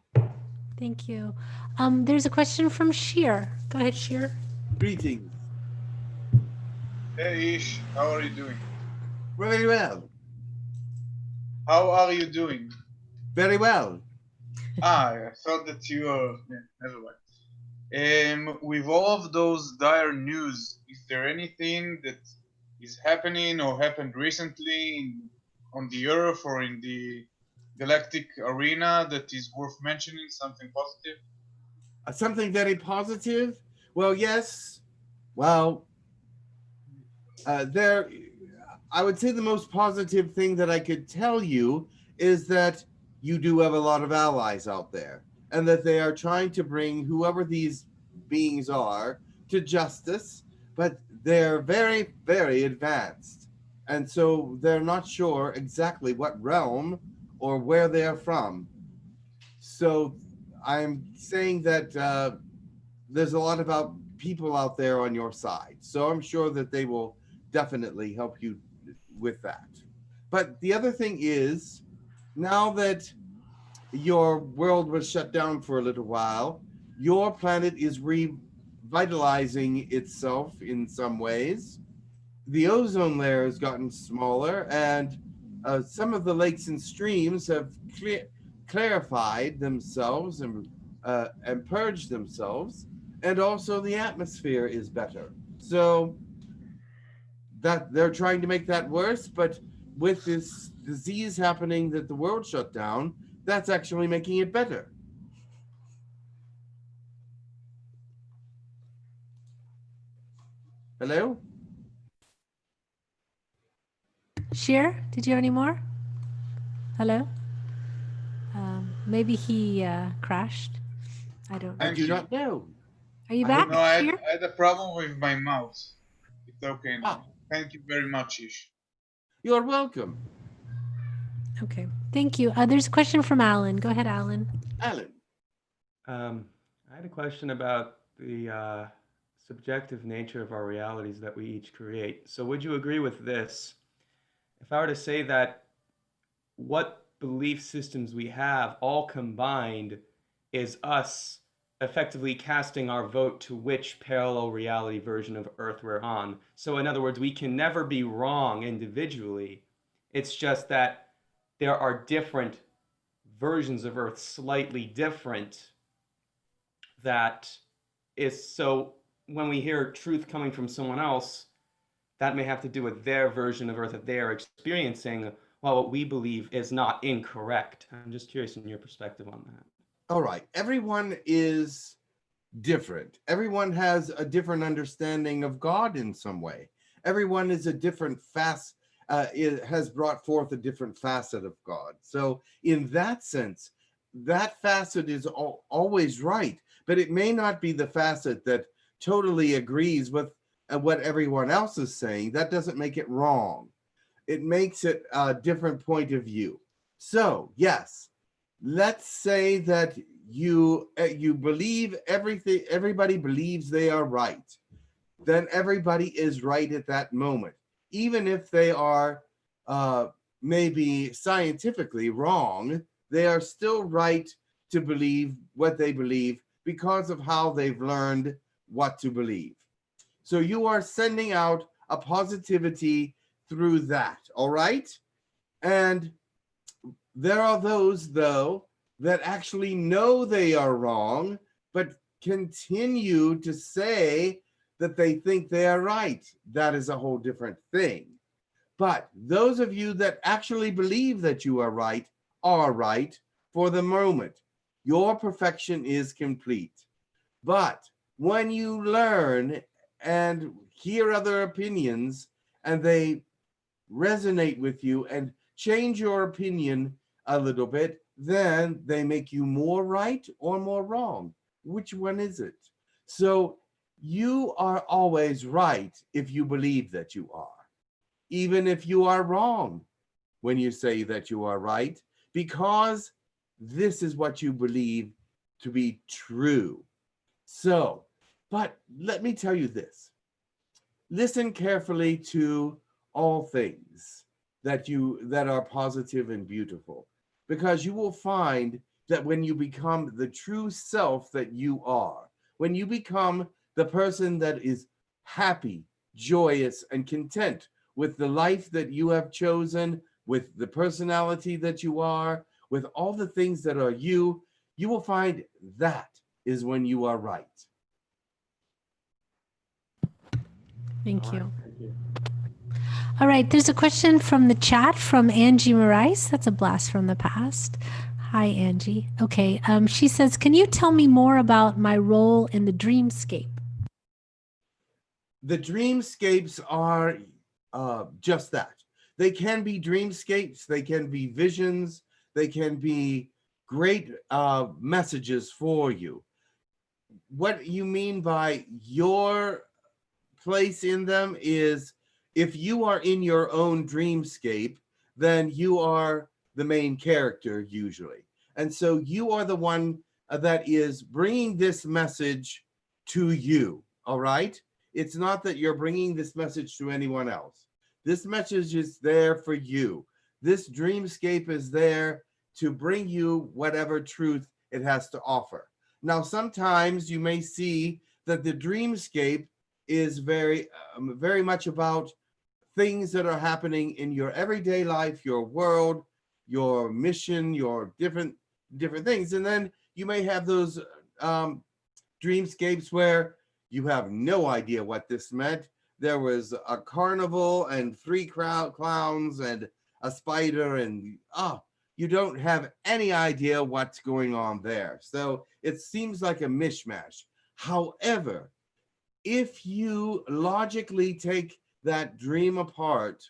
Thank you. There's a question from Sheer. Go ahead, Sheer. Greetings. Hey Ish, how are you doing? Very well. How are you doing? Very well. I thought that you are, never mind. With all of those dire news, is there anything that is happening or happened recently on the Earth or in the galactic arena that is worth mentioning, something positive? Something very positive? Well, yes. Well, I would say the most positive thing that I could tell you is that you do have a lot of allies out there, and that they are trying to bring whoever these beings are to justice, but they're very, very advanced. And so they're not sure exactly what realm or where they are from. So I'm saying that there's a lot of people out there on your side. So I'm sure that they will definitely help you with that. But the other thing is, now that your world was shut down for a little while, your planet is revitalizing itself in some ways. The ozone layer has gotten smaller, and some of the lakes and streams have clarified themselves and purged themselves, and also the atmosphere is better. So that they're trying to make that worse, but with this disease happening that the world shut down, that's actually making it better. Hello? Sheer, did you have any more? Hello? Maybe he crashed. I don't know. I do not know. Are you back? No, I Sheer? had a problem with my mouse. It's okay now. Thank you very much, Ish. You're welcome. Okay, thank you. There's a question from Alan. Go ahead, Alan. Alan. I had a question about the subjective nature of our realities that we each create. So would you agree with this? If I were to say that what belief systems we have all combined is us effectively casting our vote to which parallel reality version of Earth we're on. So in other words, we can never be wrong individually. It's just that there are different versions of Earth, slightly different, that is, so when we hear truth coming from someone else, that may have to do with their version of Earth that they are experiencing, while what we believe is not incorrect. I'm just curious in your perspective on that. All right, everyone is different. Everyone has a different understanding of God in some way. Everyone is a different it has brought forth a different facet of God. So in that sense, that facet is always right, but it may not be the facet that totally agrees with what everyone else is saying. That doesn't make it wrong. It makes it a different point of view. So yes, let's say that you believe everything, everybody believes they are right. Then everybody is right at that moment. Even if they are maybe scientifically wrong, they are still right to believe what they believe because of how they've learned what to believe. So you are sending out a positivity through that, all right? And there are those, though, that actually know they are wrong, but continue to say that they think they are right. That is a whole different thing. But those of you that actually believe that you are right for the moment. Your perfection is complete. But when you learn and hear other opinions and they resonate with you and change your opinion a little bit, then they make you more right or more wrong. Which one is it? So you are always right if you believe that you are, even if you are wrong when you say that you are right, because this is what you believe to be true. So, but let me tell you this. Listen carefully to all things that are positive and beautiful, because you will find that when you become the true self that you are, when you become the person that is happy, joyous, and content with the life that you have chosen, with the personality that you are, with all the things that are you, you will find that is when you are right. Thank you. All right, there's a question from the chat from Angie Morai. That's a blast from the past. Hi, Angie. Okay, she says, can you tell me more about my role in the dreamscape? The dreamscapes are just that. They can be dreamscapes, they can be visions, they can be great messages for you. What you mean by your place in them is, if you are in your own dreamscape, then you are the main character usually. And so you are the one that is bringing this message to you, all right? It's not that you're bringing this message to anyone else. This message is there for you. This dreamscape is there to bring you whatever truth it has to offer. Now, sometimes you may see that the dreamscape is very much about things that are happening in your everyday life, your world, your mission, your different things. And then you may have those dreamscapes where you have no idea what this meant. There was a carnival and 3 clowns and a spider, and you don't have any idea what's going on there. So it seems like a mishmash. However, if you logically take that dream apart,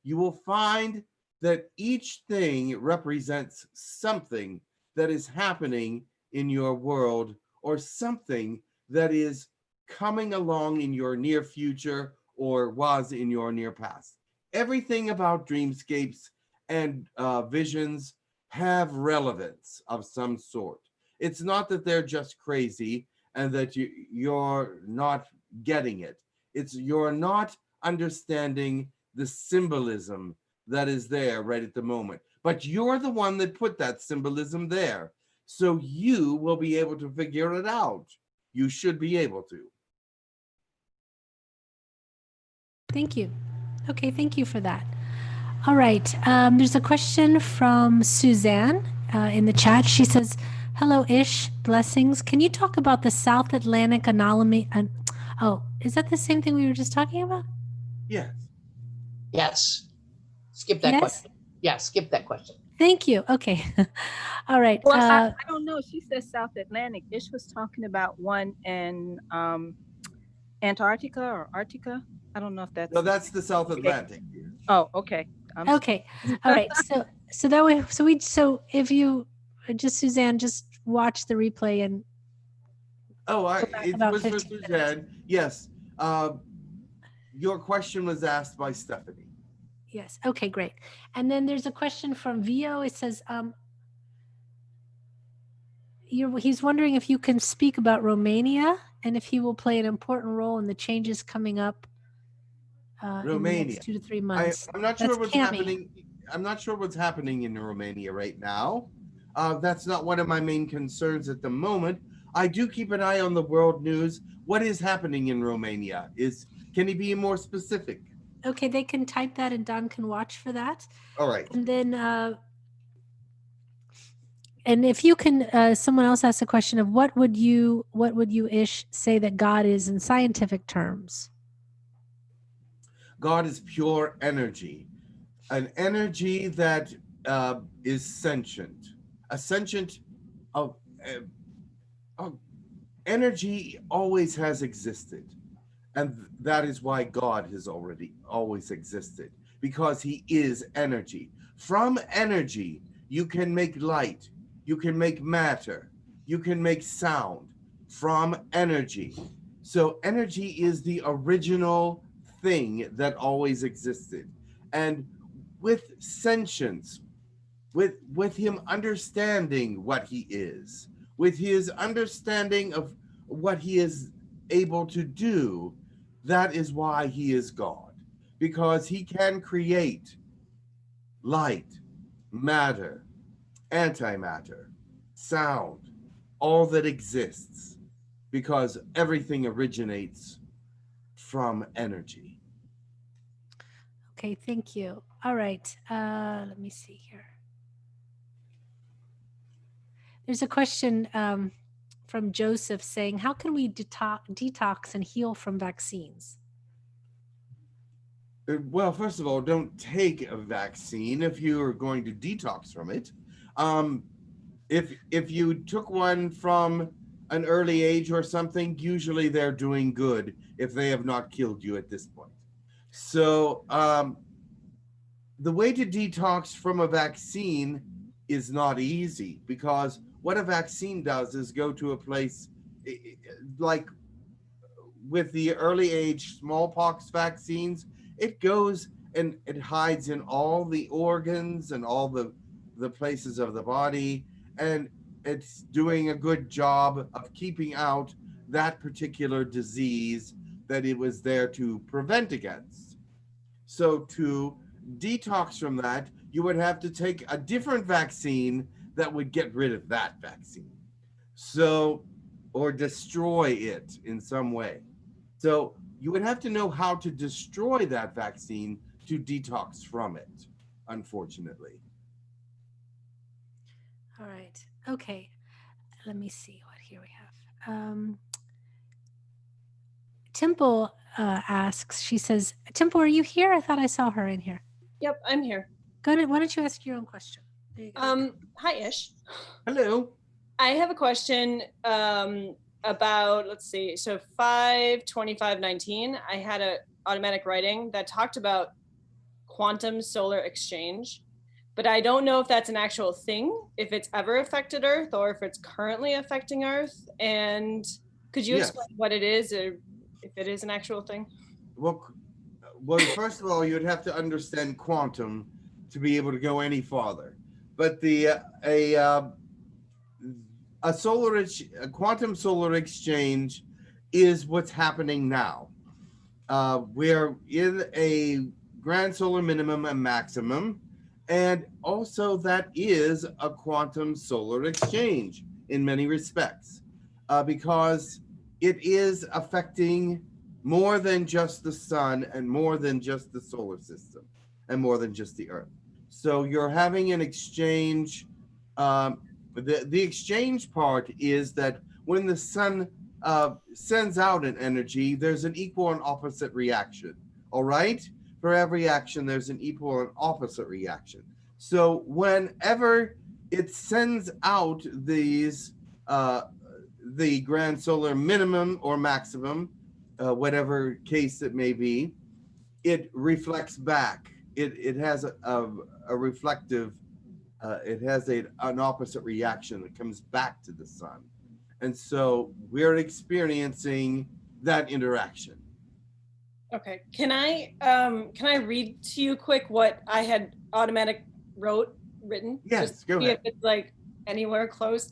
you will find that each thing represents something that is happening in your world, or something that is coming along in your near future or was in your near past. Everything about dreamscapes and visions have relevance of some sort. It's not that they're just crazy and that you're not getting it. It's you're not understanding the symbolism that is there right at the moment. But you're the one that put that symbolism there. So you will be able to figure it out. You should be able to. Thank you. Okay, thank you for that. All right, there's a question from Suzanne in the chat. She says, hello, Ish, blessings. Can you talk about the South Atlantic anomaly? Oh, is that the same thing we were just talking about? Yes. Yes. Skip that question. Yeah, skip that question. Thank you. Okay. All right. Well, I don't know. She said South Atlantic. Ish was talking about one in Antarctica or Arctica. I don't know if that's. No, that's the South Atlantic. Oh, okay. Okay. All right. So that way, so if you just, Suzanne, just watch the replay and. Oh, it was for Suzanne. Yes. Your question was asked by Stephanie. Yes. Okay, great. And then there's a question from Vio. It says, he's wondering if you can speak about Romania and if he will play an important role in the changes coming up in the next 2 to 3 months. I'm not sure what's happening. I'm not sure what's happening in Romania right now. That's not one of my main concerns at the moment. I do keep an eye on the world news. What is happening in Romania? Can he be more specific? Okay, they can type that and Don can watch for that. All right. And then, and if you can, someone else asked a question of what would you, Ish, say that God is in scientific terms? God is pure energy, an energy that is sentient, a sentient energy always has existed. And that is why God has always existed, because he is energy. From energy, you can make light, you can make matter, you can make sound from energy. So energy is the original thing that always existed. And with sentience, with him understanding what he is, with his understanding of what he is able to do, that is why he is God, because he can create light, matter, antimatter, sound, all that exists, because everything originates from energy. Okay, thank you. All right, let me see here. There's a question from Joseph saying, how can we detox and heal from vaccines? Well, first of all, don't take a vaccine if you are going to detox from it. If you took one from an early age or something, usually they're doing good if they have not killed you at this point. So the way to detox from a vaccine is not easy, because what a vaccine does is go to a place like with the early age smallpox vaccines, it goes and it hides in all the organs and all the places of the body, and it's doing a good job of keeping out that particular disease that it was there to prevent against. So to detox from that, you would have to take a different vaccine that would get rid of that vaccine. So, or destroy it in some way. So you would have to know how to destroy that vaccine to detox from it, unfortunately. All right. Okay. Let me see what here we have. Temple asks, she says, Temple, are you here? I thought I saw her in here. Yep, I'm here. Go ahead. Why don't you ask your own question? There you go. Hi, Ish. Hello. I have a question about, let's see, so 5/25/19, I had a automatic writing that talked about quantum solar exchange, but I don't know if that's an actual thing, if it's ever affected Earth or if it's currently affecting Earth. And could you explain what it is, or if it is an actual thing? Well, first of all, you'd have to understand quantum to be able to go any farther. But a quantum solar exchange is what's happening now. We're in a grand solar minimum and maximum, and also that is a quantum solar exchange in many respects, because it is affecting more than just the sun and more than just the solar system and more than just the Earth. So you're having an exchange. The exchange part is that when the sun sends out an energy, there's an equal and opposite reaction. All right? For every action, there's an equal and opposite reaction. So whenever it sends out these, the grand solar minimum or maximum, whatever case it may be, it reflects back. It has a reflective, it has an opposite reaction that comes back to the sun. And so we're experiencing that interaction. Okay, can I read to you quick what I had automatic written? Yes, Just go see ahead. if it's like anywhere close.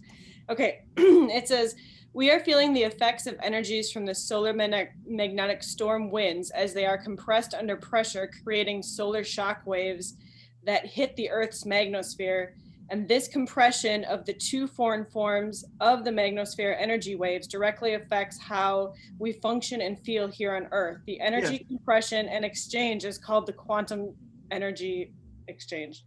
Okay, it says, we are feeling the effects of energies from the solar magnetic storm winds as they are compressed under pressure, creating solar shock waves that hit the Earth's magnosphere. And this compression of the two foreign forms of the magnosphere energy waves directly affects how we function and feel here on Earth. The energy compression and exchange is called the quantum energy exchange.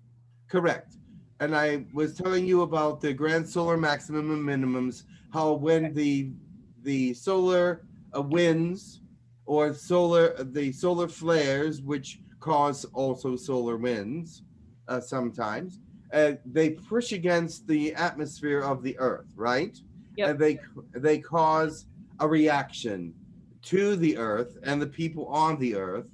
Correct. And I was telling you about the grand solar maximum and minimums, how when the solar winds or the solar flares, which cause also solar winds sometimes, they push against the atmosphere of the Earth, right? Yep. And they cause a reaction to the Earth and the people on the Earth,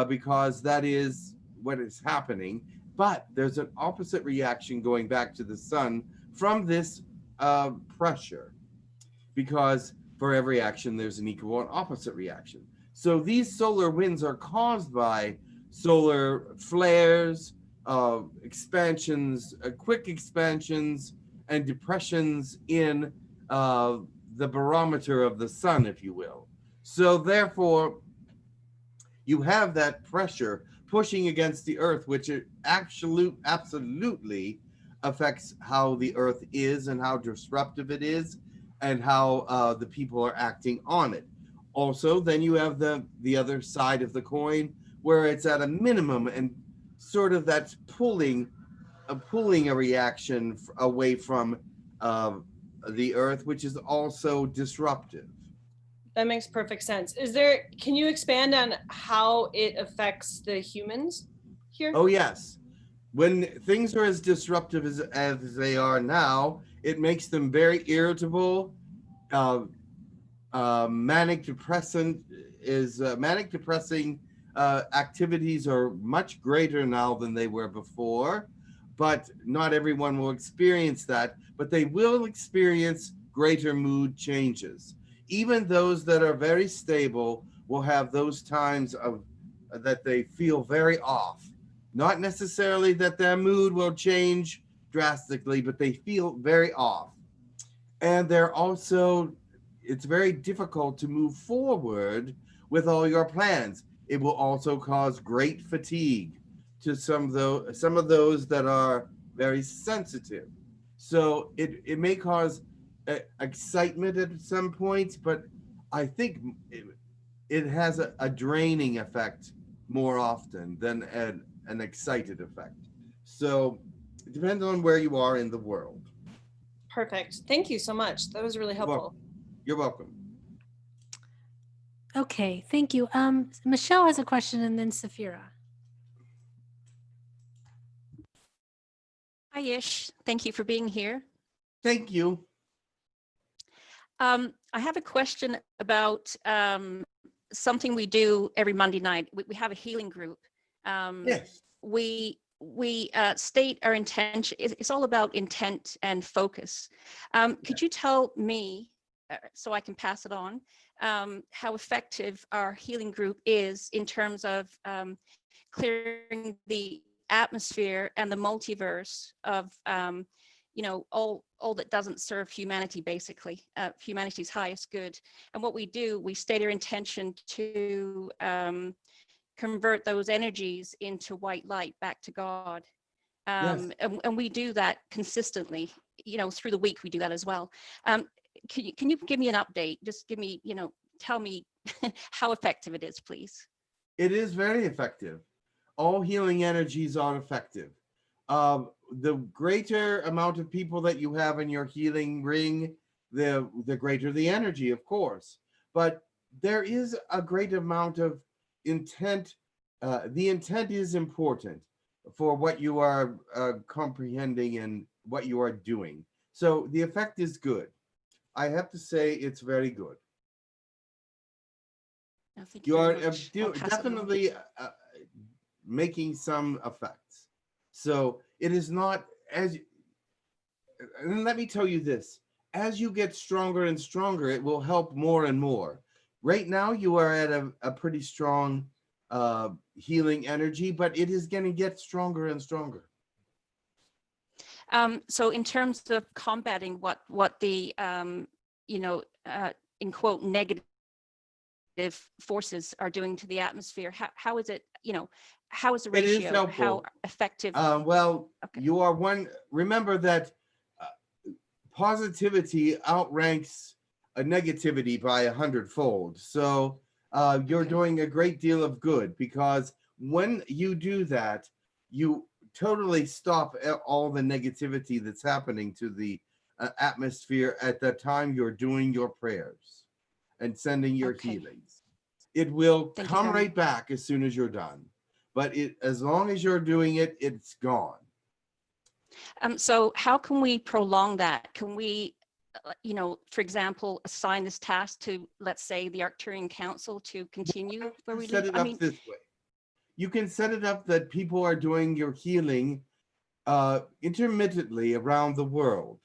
because that is what is happening. But there's an opposite reaction going back to the sun from this pressure, because for every action, there's an equal and opposite reaction. So these solar winds are caused by solar flares, expansions, quick expansions, and depressions in the barometer of the sun, if you will. So therefore, you have that pressure pushing against the Earth, which it absolutely affects how the Earth is and how disruptive it is and how the people are acting on it. Also, then you have the other side of the coin where it's at a minimum and sort of that's pulling a reaction away from the Earth, which is also disruptive. That makes perfect sense. Can you expand on how it affects the humans here? Oh, yes. When things are as disruptive as they are now, it makes them very irritable. Manic depressing activities are much greater now than they were before, but not everyone will experience that, but they will experience greater mood changes. Even those that are very stable will have those times that they feel very off. Not necessarily that their mood will change drastically, but they feel very off. And it's very difficult to move forward with all your plans. It will also cause great fatigue to some of those that are very sensitive. So it may cause excitement at some points, but I think it has a draining effect more often than an excited effect. So it depends on where you are in the world. Perfect. Thank you so much. That was really helpful. You're welcome. Okay, thank you. Michelle has a question, and then Sephira. Hi, Ish. Thank you for being here. Thank you. I have a question about something we do every Monday night. We have a healing group. Yes. We state our intention. It's all about intent and focus. Could you tell me, so I can pass it on, how effective our healing group is in terms of clearing the atmosphere and the multiverse of all that doesn't serve humanity, basically, humanity's highest good. And what we do, we state our intention to convert those energies into white light back to God. Yes. And we do that consistently, through the week we do that as well. Can you give me an update? Just give me, tell me how effective it is, please. It is very effective. All healing energies are effective. The greater amount of people that you have in your healing ring, the greater the energy, of course. But there is a great amount of intent. The intent is important for what you are comprehending and what you are doing. So the effect is good. I have to say it's very good. No, thank You are definitely making some effects. So it is not as, and let me tell you this, as you get stronger and stronger, it will help more and more. Right now you are at a pretty strong healing energy, but it is going to get stronger and stronger. So in terms of combating what the in quote negative forces are doing to the atmosphere, how is it, how is the ratio? It is helpful. How effective? Well, okay. You are one. Remember that positivity outranks a negativity by 100-fold. So you're doing a great deal of good, because when you do that, you totally stop all the negativity that's happening to the atmosphere at the time you're doing your prayers and sending your healings. It will come right back as soon as you're done. But as long as you're doing it, it's gone. So how can we prolong that? Can we, for example, assign this task to, let's say, the Arcturian Council to continue where we set live? it up this way. You can set it up that people are doing your healing intermittently around the world.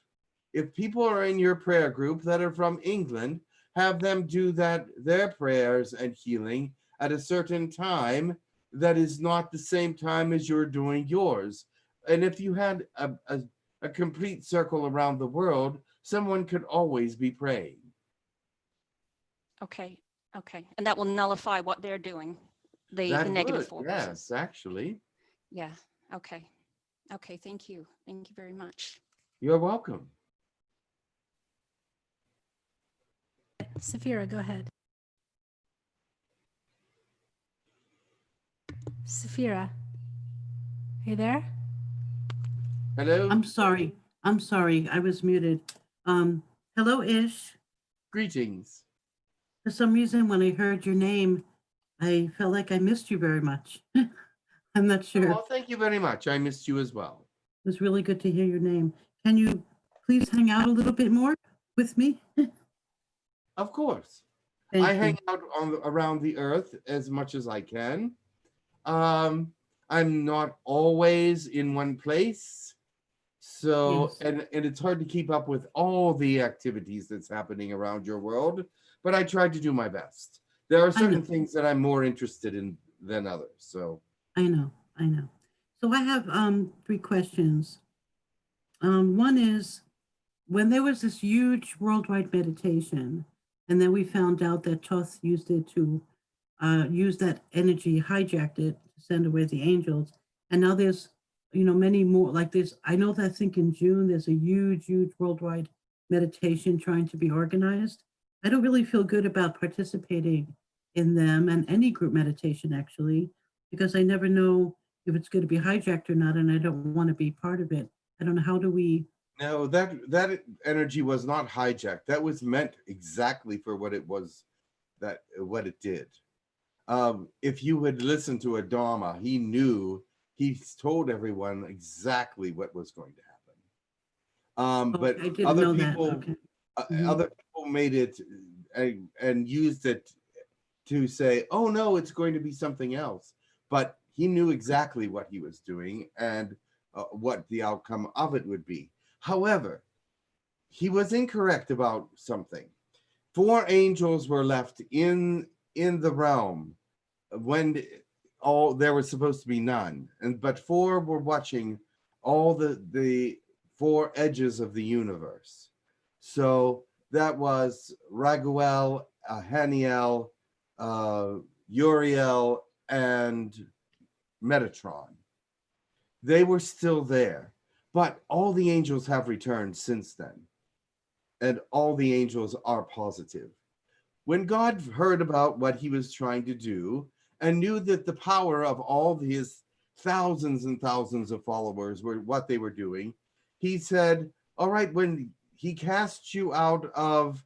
If people are in your prayer group that are from England, have them do their prayers and healing at a certain time that is not the same time as you're doing yours. And if you had a complete circle around the world, someone could always be praying. Okay. And that will nullify what they're doing, the negative forces. Yes, actually. Yeah. Okay. Thank you. Thank you very much. You're welcome. Sephira, go ahead. Sephira, are you there? Hello? I'm sorry. I was muted. Hello, Ish. Greetings. For some reason, when I heard your name, I felt like I missed you very much. I'm not sure. Well, thank you very much. I missed you as well. It was really good to hear your name. Can you please hang out a little bit more with me? Of course. Thank I you. hang out around the earth as much as I can. I'm not always in one place. So, yes. and it's hard to keep up with all the activities that's happening around your world, but I try to do my best. There are certain things that I'm more interested in than others. So I know. So I have 3 questions. One is, when there was this huge worldwide meditation, and then we found out that Thoth used it to use that energy, hijacked it to send away the angels. And now there's, many more like this. I know that I think in June, there's a huge worldwide meditation trying to be organized. I don't really feel good about participating in them and any group meditation, actually. because I never know if it's going to be hijacked or not, and I don't want to be part of it. I don't know, how do we? No, that energy was not hijacked. That was meant exactly for what it was, what it did. If you had listened to Adama, he told everyone exactly what was going to happen. But I didn't other know people, that. Okay. other people made it and used it to say, "Oh no, it's going to be something else." But he knew exactly what he was doing and what the outcome of it would be. However, he was incorrect about something. 4 angels were left in the realm when there was supposed to be none, but 4 were watching all the 4 edges of the universe. So that was Raguel, Haniel, Uriel, and Metatron. They were still there, but all the angels have returned since then, and all the angels are positive. When God heard about what he was trying to do and knew that the power of all his thousands and thousands of followers were what they were doing, he said, all right, when he casts you out of,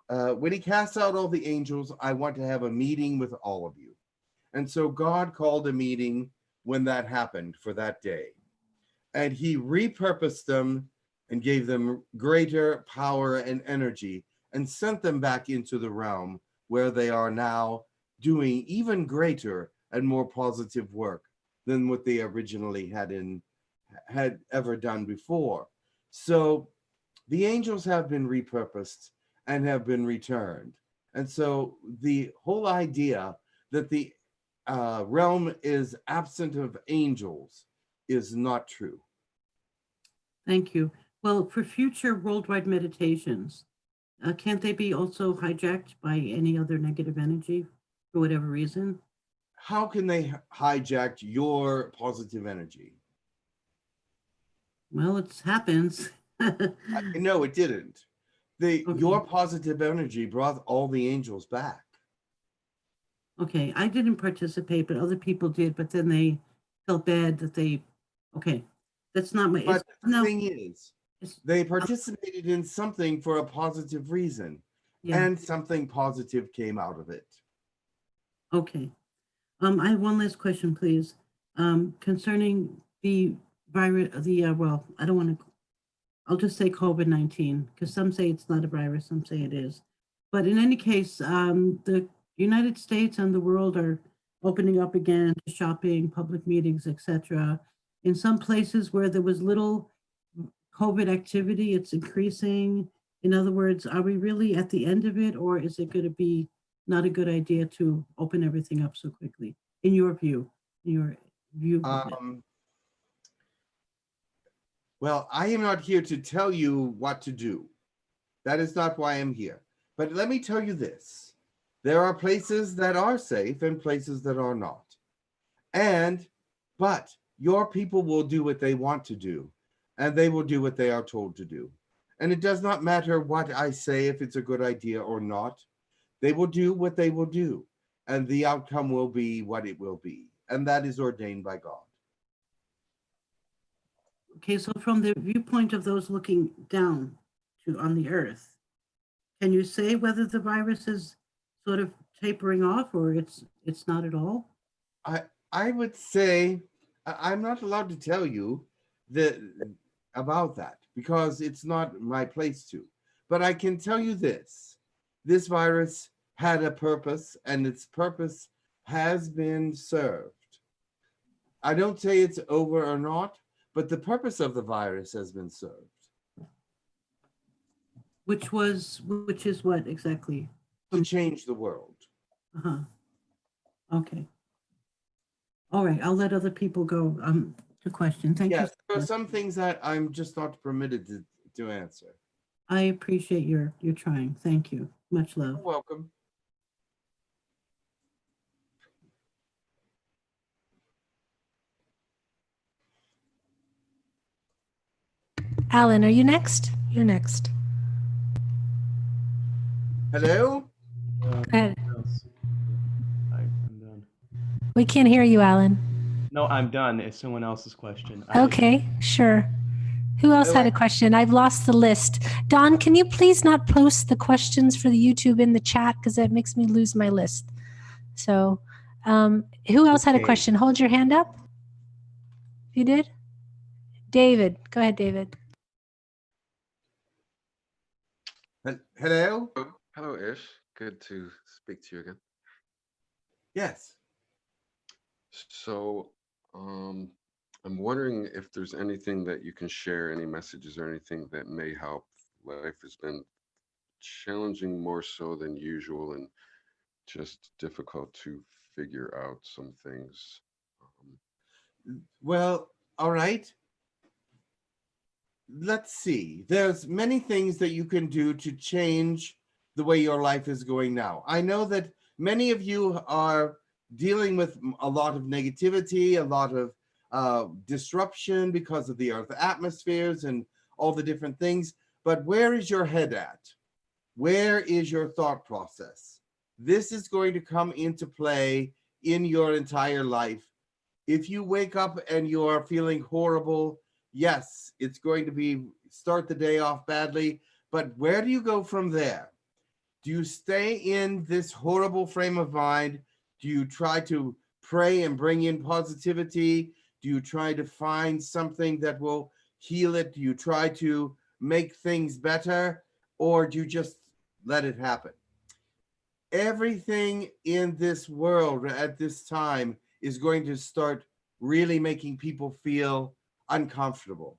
when he casts out all the angels, I want to have a meeting with all of you. And so God called a meeting when that happened for that day. And he repurposed them and gave them greater power and energy and sent them back into the realm where they are now doing even greater and more positive work than what they originally had ever done before. So the angels have been repurposed and have been returned. And so the whole idea that the realm is absent of angels is not true. Thank you. Well, for future worldwide meditations, can't they be also hijacked by any other negative energy for whatever reason? How can they hijack your positive energy? Well, it happens. No, it didn't. Your positive energy brought all the angels back. Okay, I didn't participate, but other people did, but then they felt bad that they, okay, that's not my, But the thing is, they participated in something for a positive reason, and something positive came out of it. Okay. I have one last question, please. Concerning the virus, well, I don't want to, I'll just say COVID-19, because some say it's not a virus, some say it is. But in any case, the United States and the world are opening up again to shopping, public meetings, etc. In some places where there was little COVID activity, it's increasing. In other words, are we really at the end of it, or is it going to be not a good idea to open everything up so quickly, in your view? Well, I am not here to tell you what to do. That is not why I'm here. But let me tell you this. There are places that are safe and places that are not. But your people will do what they want to do, and they will do what they are told to do. And it does not matter what I say, if it's a good idea or not. They will do what they will do, and the outcome will be what it will be. And that is ordained by God. Okay, so from the viewpoint of those looking down on the earth, can you say whether the virus is sort of tapering off, or it's not at all? I would say I'm not allowed to tell you about that, because it's not my place to. But I can tell you this. This virus had a purpose, and its purpose has been served. I don't say it's over or not, but the purpose of the virus has been served. Which is what exactly? To change the world. Uh-huh. Okay. All right, I'll let other people go to question. Thank you. Yes, there are some things that I'm just not permitted to answer. I appreciate your trying. Thank you. Much love. You're welcome. Alan, are you next? You're next. Hello? Go ahead. I'm done. We can't hear you, Alan. No, I'm done. It's someone else's question. I just- Okay, sure. Who else had a question? I've lost the list. Don, can you please not post the questions for the YouTube in the chat, because that makes me lose my list. So who else had a Okay. question? Hold your hand up. You did? David. Go ahead, David. Hello? Hello, Ish. Good to speak to you again. Yes. So, I'm wondering if there's anything that you can share, any messages or anything that may help. Life has been challenging more so than usual and just difficult to figure out some things. Well, all right. Let's see. There's many things that you can do to change the way your life is going now. I know that many of you are dealing with a lot of negativity, a lot of disruption because of the Earth atmospheres and all the different things. But where is your head at? Where is your thought process? This is going to come into play in your entire life. If you wake up and you are feeling horrible, yes, it's going to start the day off badly, but where do you go from there? Do you stay in this horrible frame of mind? Do you try to pray and bring in positivity? Do you try to find something that will heal it? Do you try to make things better? Or do you just let it happen? Everything in this world at this time is going to start really making people feel uncomfortable.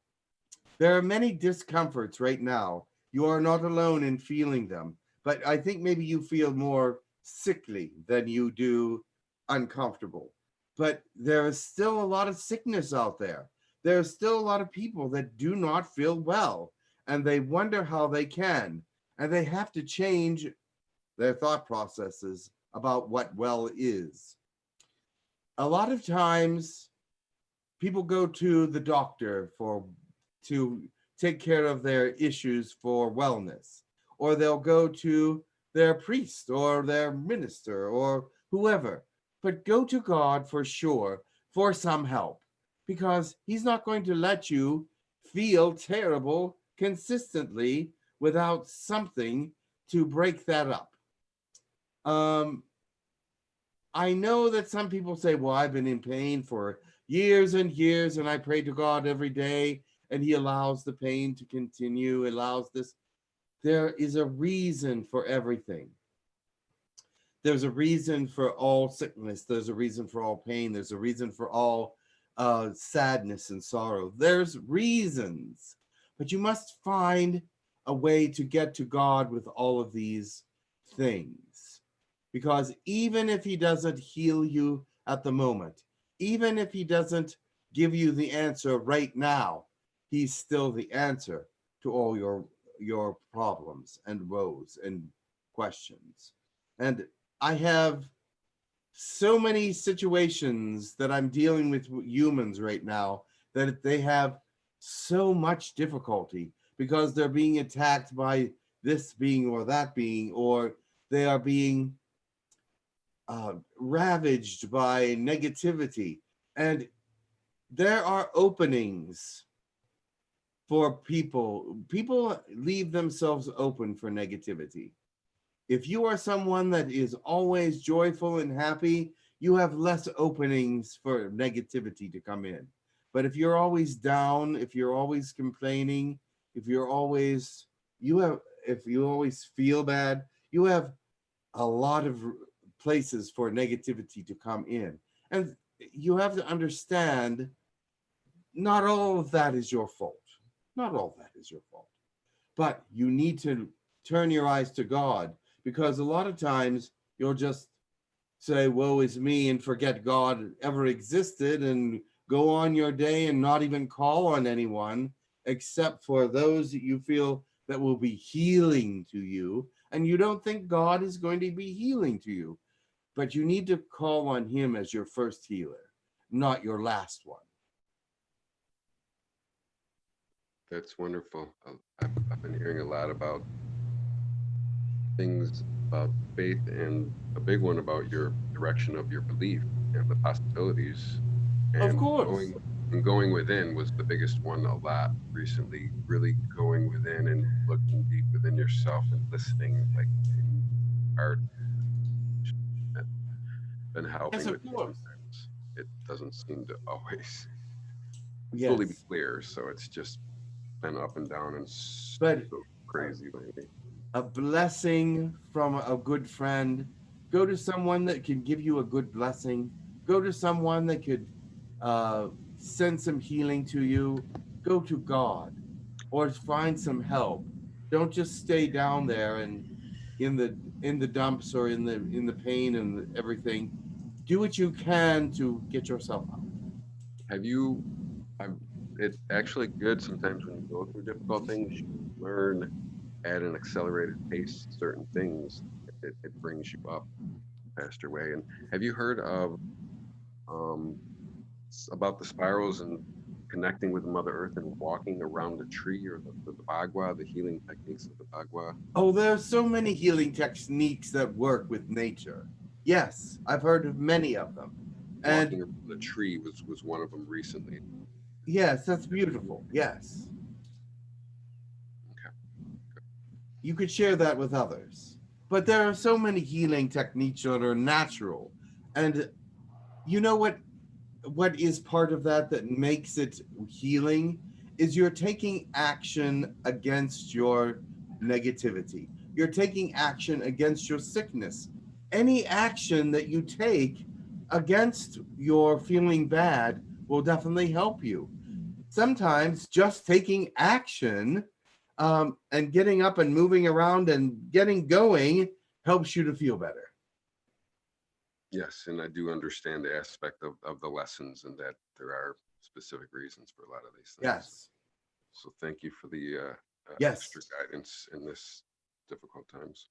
There are many discomforts right now. You are not alone in feeling them, but I think maybe you feel more sickly than you do uncomfortable. But there is still a lot of sickness out there. There are still a lot of people that do not feel well, and they wonder how they can, and they have to change their thought processes about what well is. A lot of times people go to the doctor to take care of their issues for wellness, or they'll go to their priest or their minister or whoever, but go to God for sure for some help, because he's not going to let you feel terrible consistently without something to break that up. I know that some people say, well, I've been in pain for years and years, and I pray to God every day, and he allows the pain to continue, allows this. There is a reason for everything. There's a reason for all sickness. There's a reason for all pain. There's a reason for all sadness and sorrow. There's reasons, but you must find a way to get to God with all of these things. Because even if he doesn't heal you at the moment, even if he doesn't give you the answer right now, he's still the answer to all your problems and woes and questions. And I have so many situations that I'm dealing with humans right now that they have so much difficulty because they're being attacked by this being or that being, or they are being ravaged by negativity. And there are openings for people. People leave themselves open for negativity. If you are someone that is always joyful and happy, you have less openings for negativity to come in. But if you're always down, if you're always complaining, if you always feel bad, you have a lot of places for negativity to come in. And you have to understand, not all of that is your fault. Not all of that is your fault. But you need to turn your eyes to God, because a lot of times you'll just say, woe is me, and forget God ever existed and go on your day and not even call on anyone except for those that you feel that will be healing to you. And you don't think God is going to be healing to you, but you need to call on him as your first healer, not your last one. That's wonderful. I've been hearing a lot about things about faith, and a big one about your direction of your belief. understand the possibilities. And Of course. going within was the biggest one a lot recently. Really going within and looking deep within yourself and listening, like in art, been helping Yes, of with me course. sometimes. It doesn't seem to always fully be Yes. clear, so it's just been up and down and But so crazy lately. a blessing from a good friend. Go to someone that can give you a good blessing. Go to someone that could send some healing to you. Go to God or find some help. Don't just stay down there and in the dumps or in the pain and everything. Do what you can to get yourself out. It's actually good sometimes when you go through difficult things, you learn at an accelerated pace certain things. It brings you up a faster way. And have you heard of about the spirals and connecting with Mother Earth and walking around the tree, or the bagua, the healing techniques of the bagua? Oh, there are so many healing techniques that work with nature. Yes, I've heard of many of them. And Walking around the tree was one of them recently. yes, that's beautiful. Yes. Okay. You could share that with others. But there are so many healing techniques that are natural. And you know what is part of that makes it healing is you're taking action against your negativity. You're taking action against your sickness. Any action that you take against your feeling bad will definitely help you. Sometimes just taking action and getting up and moving around and getting going helps you to feel better. Yes, and I do understand the aspect of the lessons and that there are specific reasons for a lot of these things. Yes. So thank you for the Yes. extra guidance in this difficult times.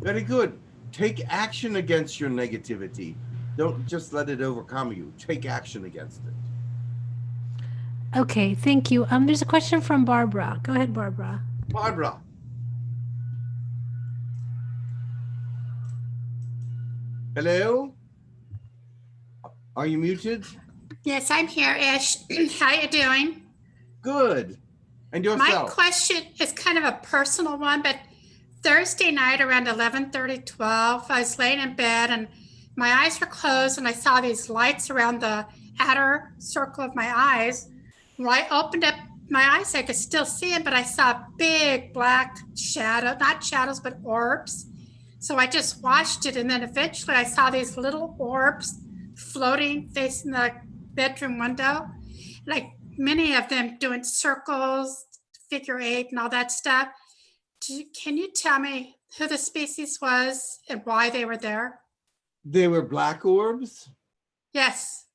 Very good. Take action against your negativity. Don't just let it overcome you. Take action against it. Okay, thank you. There's a question from Barbara. Go ahead, Barbara. Barbara. Hello? Are you muted? Yes, I'm here, Ish. How you doing? Good. And My yourself? question is kind of a personal one, but Thursday night around 11:30, 12, I was laying in bed and my eyes were closed and I saw these lights around the outer circle of my eyes. When I opened up my eyes, I could still see it, but I saw big black shadow, not shadows, but orbs. So I just watched it, and then eventually I saw these little orbs floating facing the bedroom window, like many of them doing circles, figure eight, and all that stuff. Can you tell me who the species was and why they were there? They were black orbs? Yes.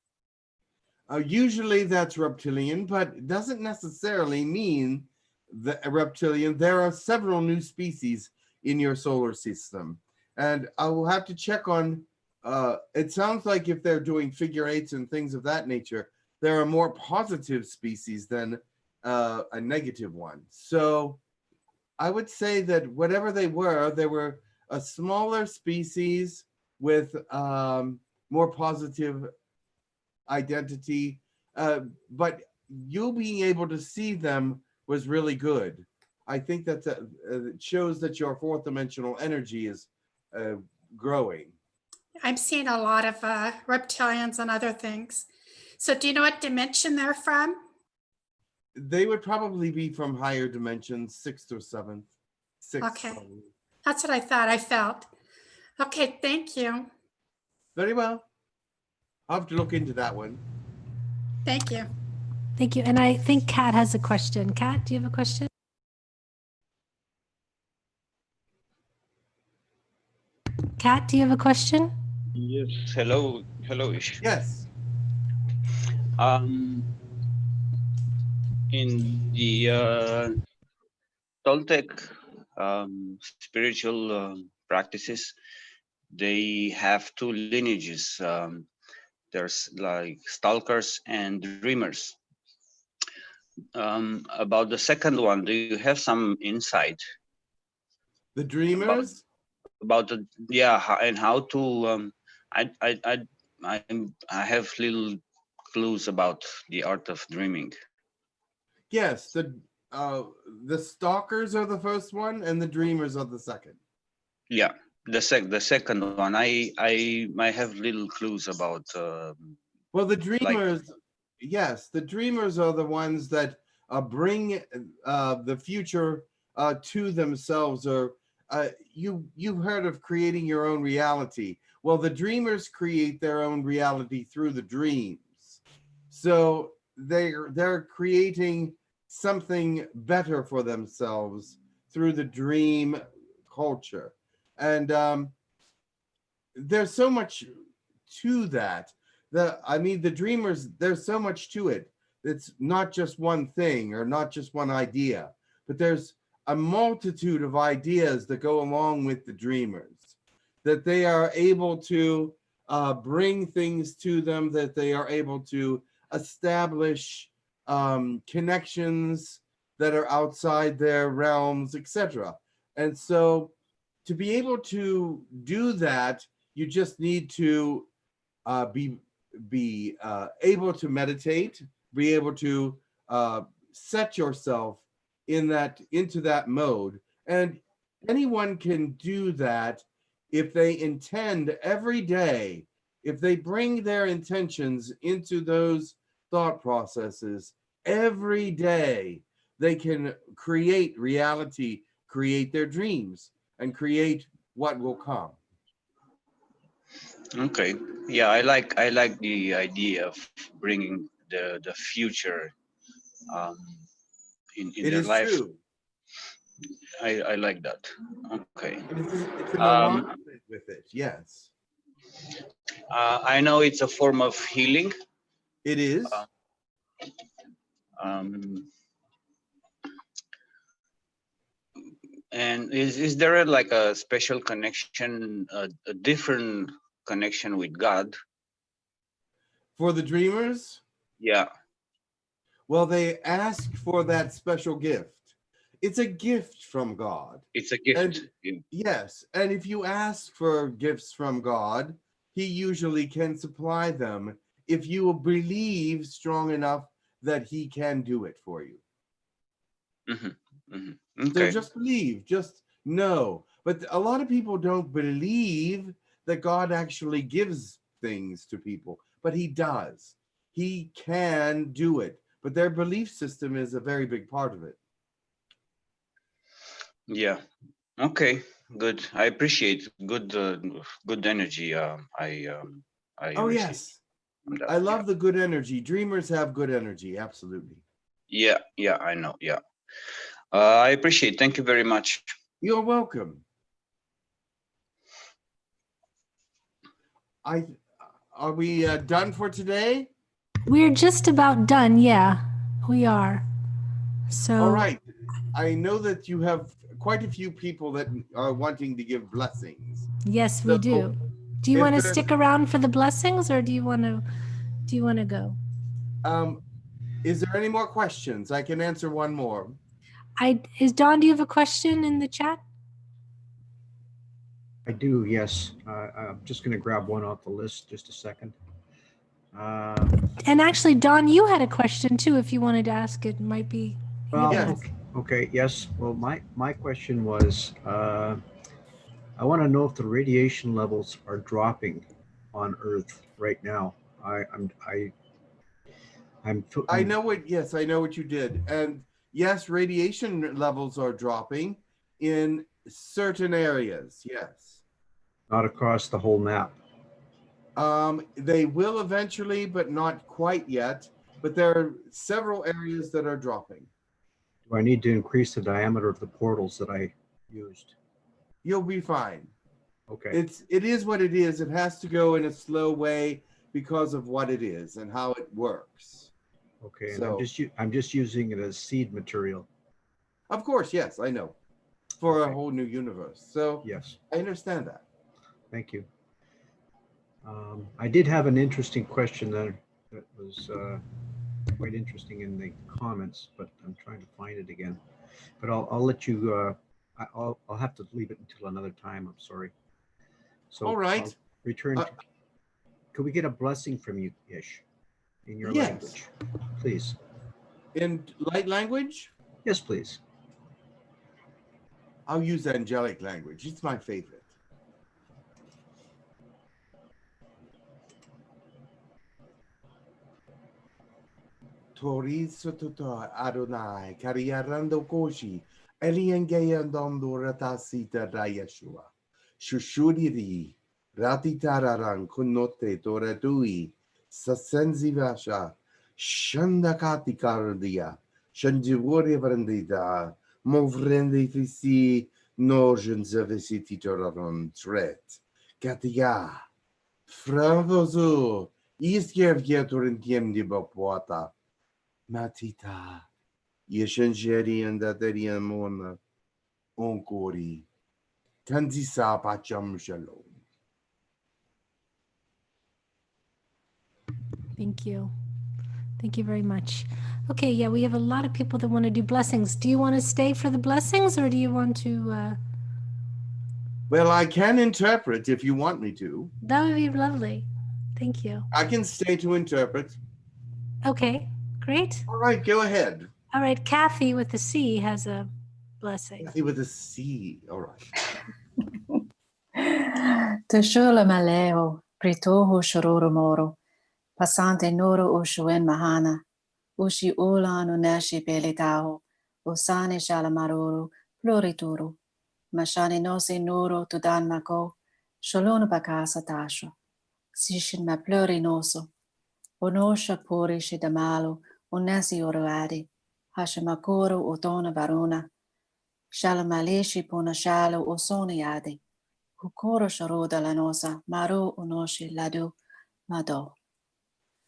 Usually that's reptilian, but it doesn't necessarily mean the reptilian. There are several new species in your solar system. And I will have to check on, it sounds like if they're doing figure eights and things of that nature, there are more positive species than a negative one. So I would say that whatever they were a smaller species with more positive identity, but you being able to see them was really good. I think that it shows that your fourth dimensional energy is growing. I'm seeing a lot of reptilians and other things. So do you know what dimension they're from? They would probably be from higher dimensions, 6th or 7th. 6th, okay. Probably. That's what I thought I felt. Okay, thank you. Very well. I'll have to look into that one. Thank you. Thank you. And I think Kat has a question. Kat, do you have a question? Kat, do you have a question? Yes. Hello. Hello. Yes. In the Toltec spiritual practices, they have two lineages. There's like stalkers and dreamers. About the second one, do you have some insight? The dreamers? About the, yeah, and how to, I have little clues about the art of dreaming. Yes, the stalkers are the first one, and the dreamers are the second. Yeah, the second one. I have little clues about. Well, the dreamers, yes, the dreamers are the ones that bring the future to themselves. Or you've heard of creating your own reality. Well, the dreamers create their own reality through the dreams. So they're creating something better for themselves through the dream culture. And there's so much to that. The dreamers, there's so much to it. It's not just one thing or not just one idea, but there's a multitude of ideas that go along with the dreamers, that they are able to bring things to them, that they are able to establish connections that are outside their realms, etc. And so to be able to do that, you just need to be able to meditate, be able to set yourself into that mode. And anyone can do that if they intend every day, if they bring their intentions into those thought processes every day, they can create reality, create their dreams, and create what will come. Okay. Yeah, I like the idea of bringing the future in their life. True. I like that. Okay. It's an alignment with it. Yes. I know it's a form of healing. It is. And is there like a special connection, a different connection with God? For the dreamers? Yeah. Well, they ask for that special gift. It's a gift from God. It's a gift. And, yes. And if you ask for gifts from God, he usually can supply them if you believe strong enough that he can do it for you. Mm-hmm. Mm-hmm. Okay. So just believe, just know. But a lot of people don't believe that God actually gives things to people, but he does. He can do it, but their belief system is a very big part of it. Yeah. Okay. Good. I appreciate good energy. Oh yes, I love the good energy. Dreamers have good energy. Absolutely. Yeah. Yeah. I know. Yeah. I appreciate. Thank you very much. You're welcome. Are we done for today? We're just about done. Yeah, we are. So. All right. I know that you have quite a few people that are wanting to give blessings. Yes, we do. Do you want to stick around for the blessings, or do you want to go? Is there any more questions? I can answer one more. Don, do you have a question in the chat? I do, yes. I'm just going to grab one off the list, just a second. And actually, Don, you had a question too. If you wanted to ask it, might be. Well, yes. Okay, yes. Well, my question was, I want to know if the radiation levels are dropping on Earth right now. I know what. Yes, I know what you did, and yes, radiation levels are dropping in certain areas. Yes. Not across the whole map. They will eventually, but not quite yet. But there are several areas that are dropping. Do I need to increase the diameter of the portals that I used? You'll be fine. Okay. It is what it is. It has to go in a slow way because of what it is and how it works. Okay, and so, I'm just using it as seed material. Of course, yes, I know. For a whole new universe. So yes, I understand that. Thank you. I did have an interesting question that was quite interesting in the comments, but I'm trying to find it again. But I'll let you. I'll have to leave it until another time. I'm sorry. So all right. I'll return. Could we get a blessing from you, Ish, in your Yes. language, please? In light language? Yes, please. I'll use angelic language. It's my favorite. Tori sototo Adonai kariyarando koshi eliengeyandando ratasita rayashua shushudiri ratitararan kunote toratui sasenzivasha shandakati kardia shanjivore vrandida movrendi fisi nojenzavesiti toraron tret katia fravozo iskevgetorin tiemdi bapwata Matita, Yeshenjeri and Daterian Mona, Onkori, Tanzisa Pacham Shalom. Thank you. Thank you very much. Okay, yeah, we have a lot of people that want to do blessings. Do you want to stay for the blessings or do you want to? Well, I can interpret if you want me to. That would be lovely. Thank you. I can stay to interpret. Okay, great. All right, go ahead. All right, Kathy with the C has a blessing. Kathy with a C. All right. 𝗕𝗟𝗟𝗟𝗏 pritohu shororo moro, pasante noro ushuen mahana, ushi ulanu nashi pelitaho, usane shalamaroro, florituru, mashani nose noro tudan mako, sholono bakasa tasho, sishin ma plurinoso, onosha puri shidamalo, unasi oroadi, hashamakoro utona varuna, shalamaleshi puna shalo usoniadi, Hukoro sharoda lanosa, maru unoshi ladu mado.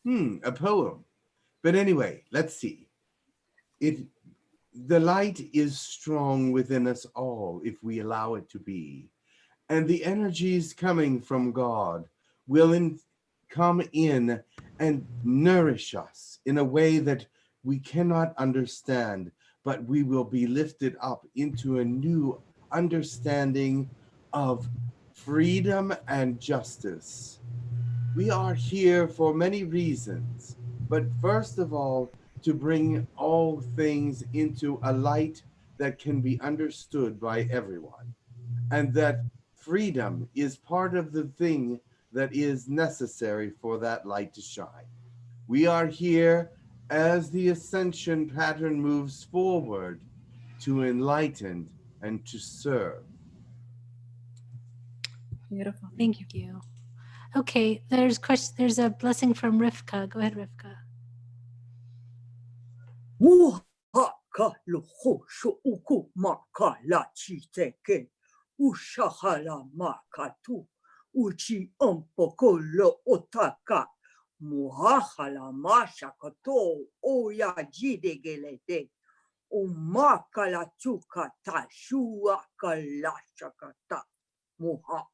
A poem. But anyway, let's see. The light is strong within us all if we allow it to be. And the energies coming from God will come in and nourish us in a way that we cannot understand, but we will be lifted up into a new understanding of freedom and justice. We are here for many reasons, but first of all, to bring all things into a light that can be understood by everyone, and that freedom is part of the thing that is necessary for that light to shine. We are here as the ascension pattern moves forward to enlighten and to serve. Beautiful. Thank you. Okay, there's a blessing from Rivka. Go ahead, Rivka. Muhaka luho shuku makala chiteke ushahala makatu uchi umpoko lo otaka muhahala mashakato oya jidegelete umakala chukata shuakala shakata muha.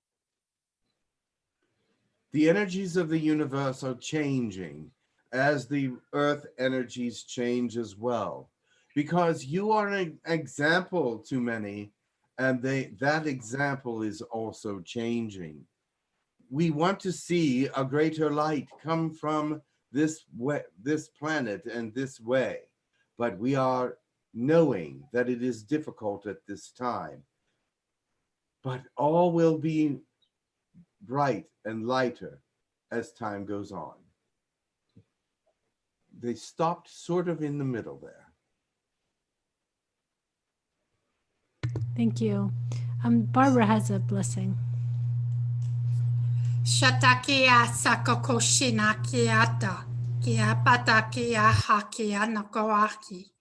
The energies of the universe are changing as the earth energies change as well, because you are an example to many, and that example is also changing. We want to see a greater light come from this planet and this way, but we are knowing that it is difficult at this time. But all will be bright and lighter as time goes on. They stopped sort of in the middle there. Thank you. Barbara has a blessing. Shatakia sakokoshinakiata, kia patakia hakia nakoaki,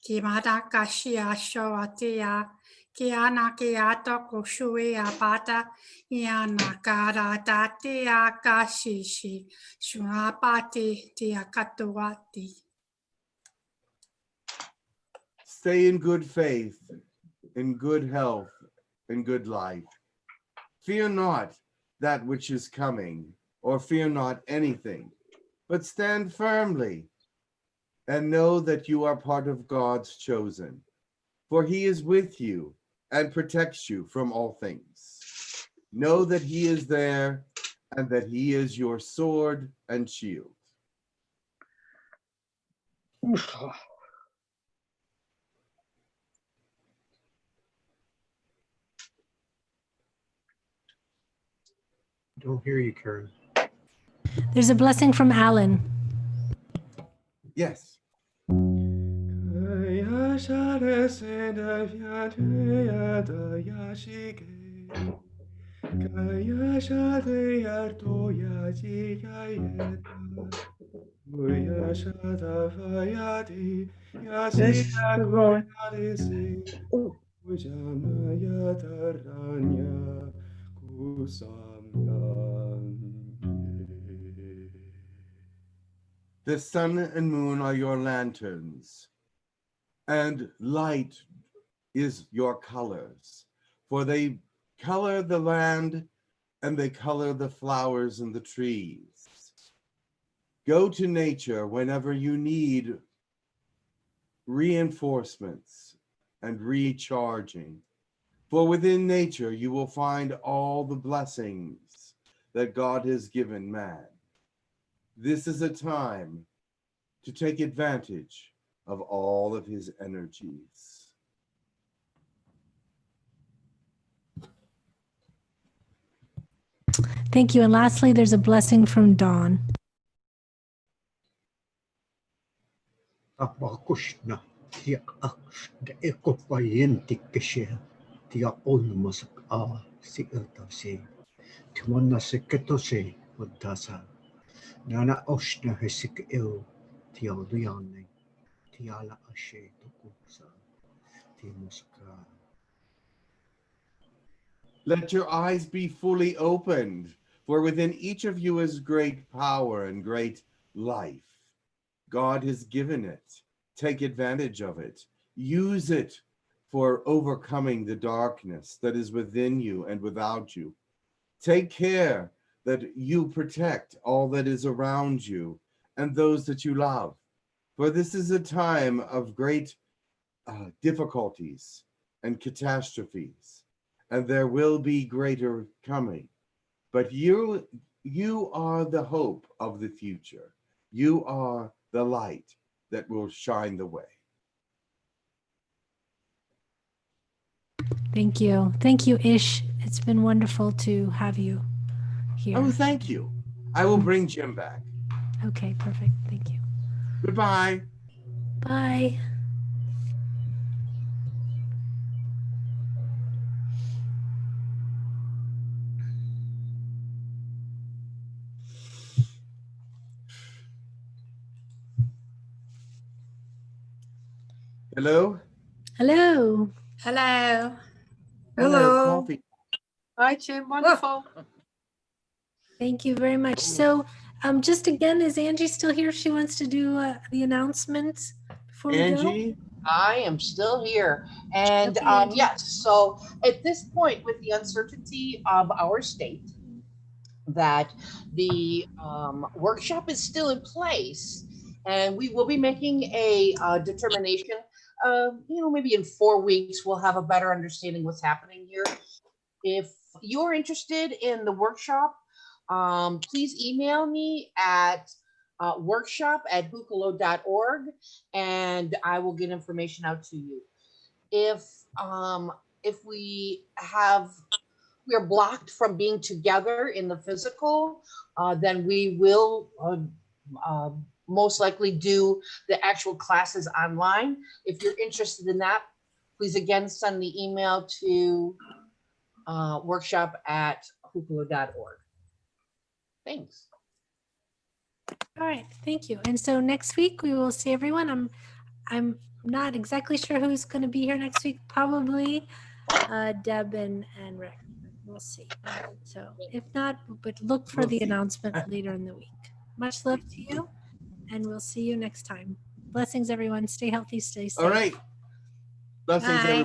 kimadakashia shoatia, kianakiato koshuia pata, ianakara tatia kashishi, shunapati tiakatuati. Stay in good faith, in good health, in good life. Fear not that which is coming, or fear not anything, but stand firmly and know that you are part of God's chosen, for he is with you and protects you from all things. Know that he is there and that he is your sword and shield. Don't hear you, Karen. There's a blessing from Alan. Yes. The sun and moon are your lanterns, and light is your colors, for they color the land and they color the flowers and the trees. Go to nature whenever you need reinforcements and recharging, for within nature you will find all the blessings that God has given man. This is a time to take advantage of all of his energies. Thank you. And lastly, there's a blessing from Dawn. Apakushna, 𝗕𝗘𝗜𝗡𝗦𝗧𝗜𝗢𝗔𝗏 𝗕𝗟𝗜𝗝𝗡𝗦 𝗕𝗏𝗡𝗏 𝗕𝗏𝗡 Nana Oshna Hesik Tiauduyane Tiala Ashe Tokusa Timuska. Let your eyes be fully opened, for within each of you is great power and great life. God has given it. Take advantage of it. Use it for overcoming the darkness that is within you and without you. Take care that you protect all that is around you and those that you love. For this is a time of great difficulties and catastrophes, and there will be greater coming. But you are the hope of the future. You are the light that will shine the way. Thank you. Thank you, Ish. It's been wonderful to have you here. Oh, thank you. I will bring Jim back. Okay, perfect. Thank you. Goodbye. Bye. Hello? Hello. Hello. Hello. Coffee. Hi, Jim. Wonderful. Thank you very much. So just again, is Angie still here? She wants to do the announcements before we go? Angie? I am still here. And Okay, Angie. yes, so at this point, with the uncertainty of our state, that the workshop is still in place, and we will be making a determination. Maybe in 4 weeks, we'll have a better understanding what's happening here. If you're interested in the workshop, please email me at workshop@𝗕𝗘𝗜𝗡𝗟, and I will get information out to you. If we are blocked from being together in the physical, then we will most likely do the actual classes online. If you're interested in that, please again send the email to workshop@𝗕𝗘𝗜𝗡𝗟. Thanks. All right, thank you. And so next week we will see everyone. I'm not exactly sure who's going to be here next week. Probably Deb and Rick. We'll see. So if not, but look for the announcement later in the week. Much love to you, and we'll see you next time. Blessings, everyone. Stay healthy, stay safe. All right. Blessings, everyone.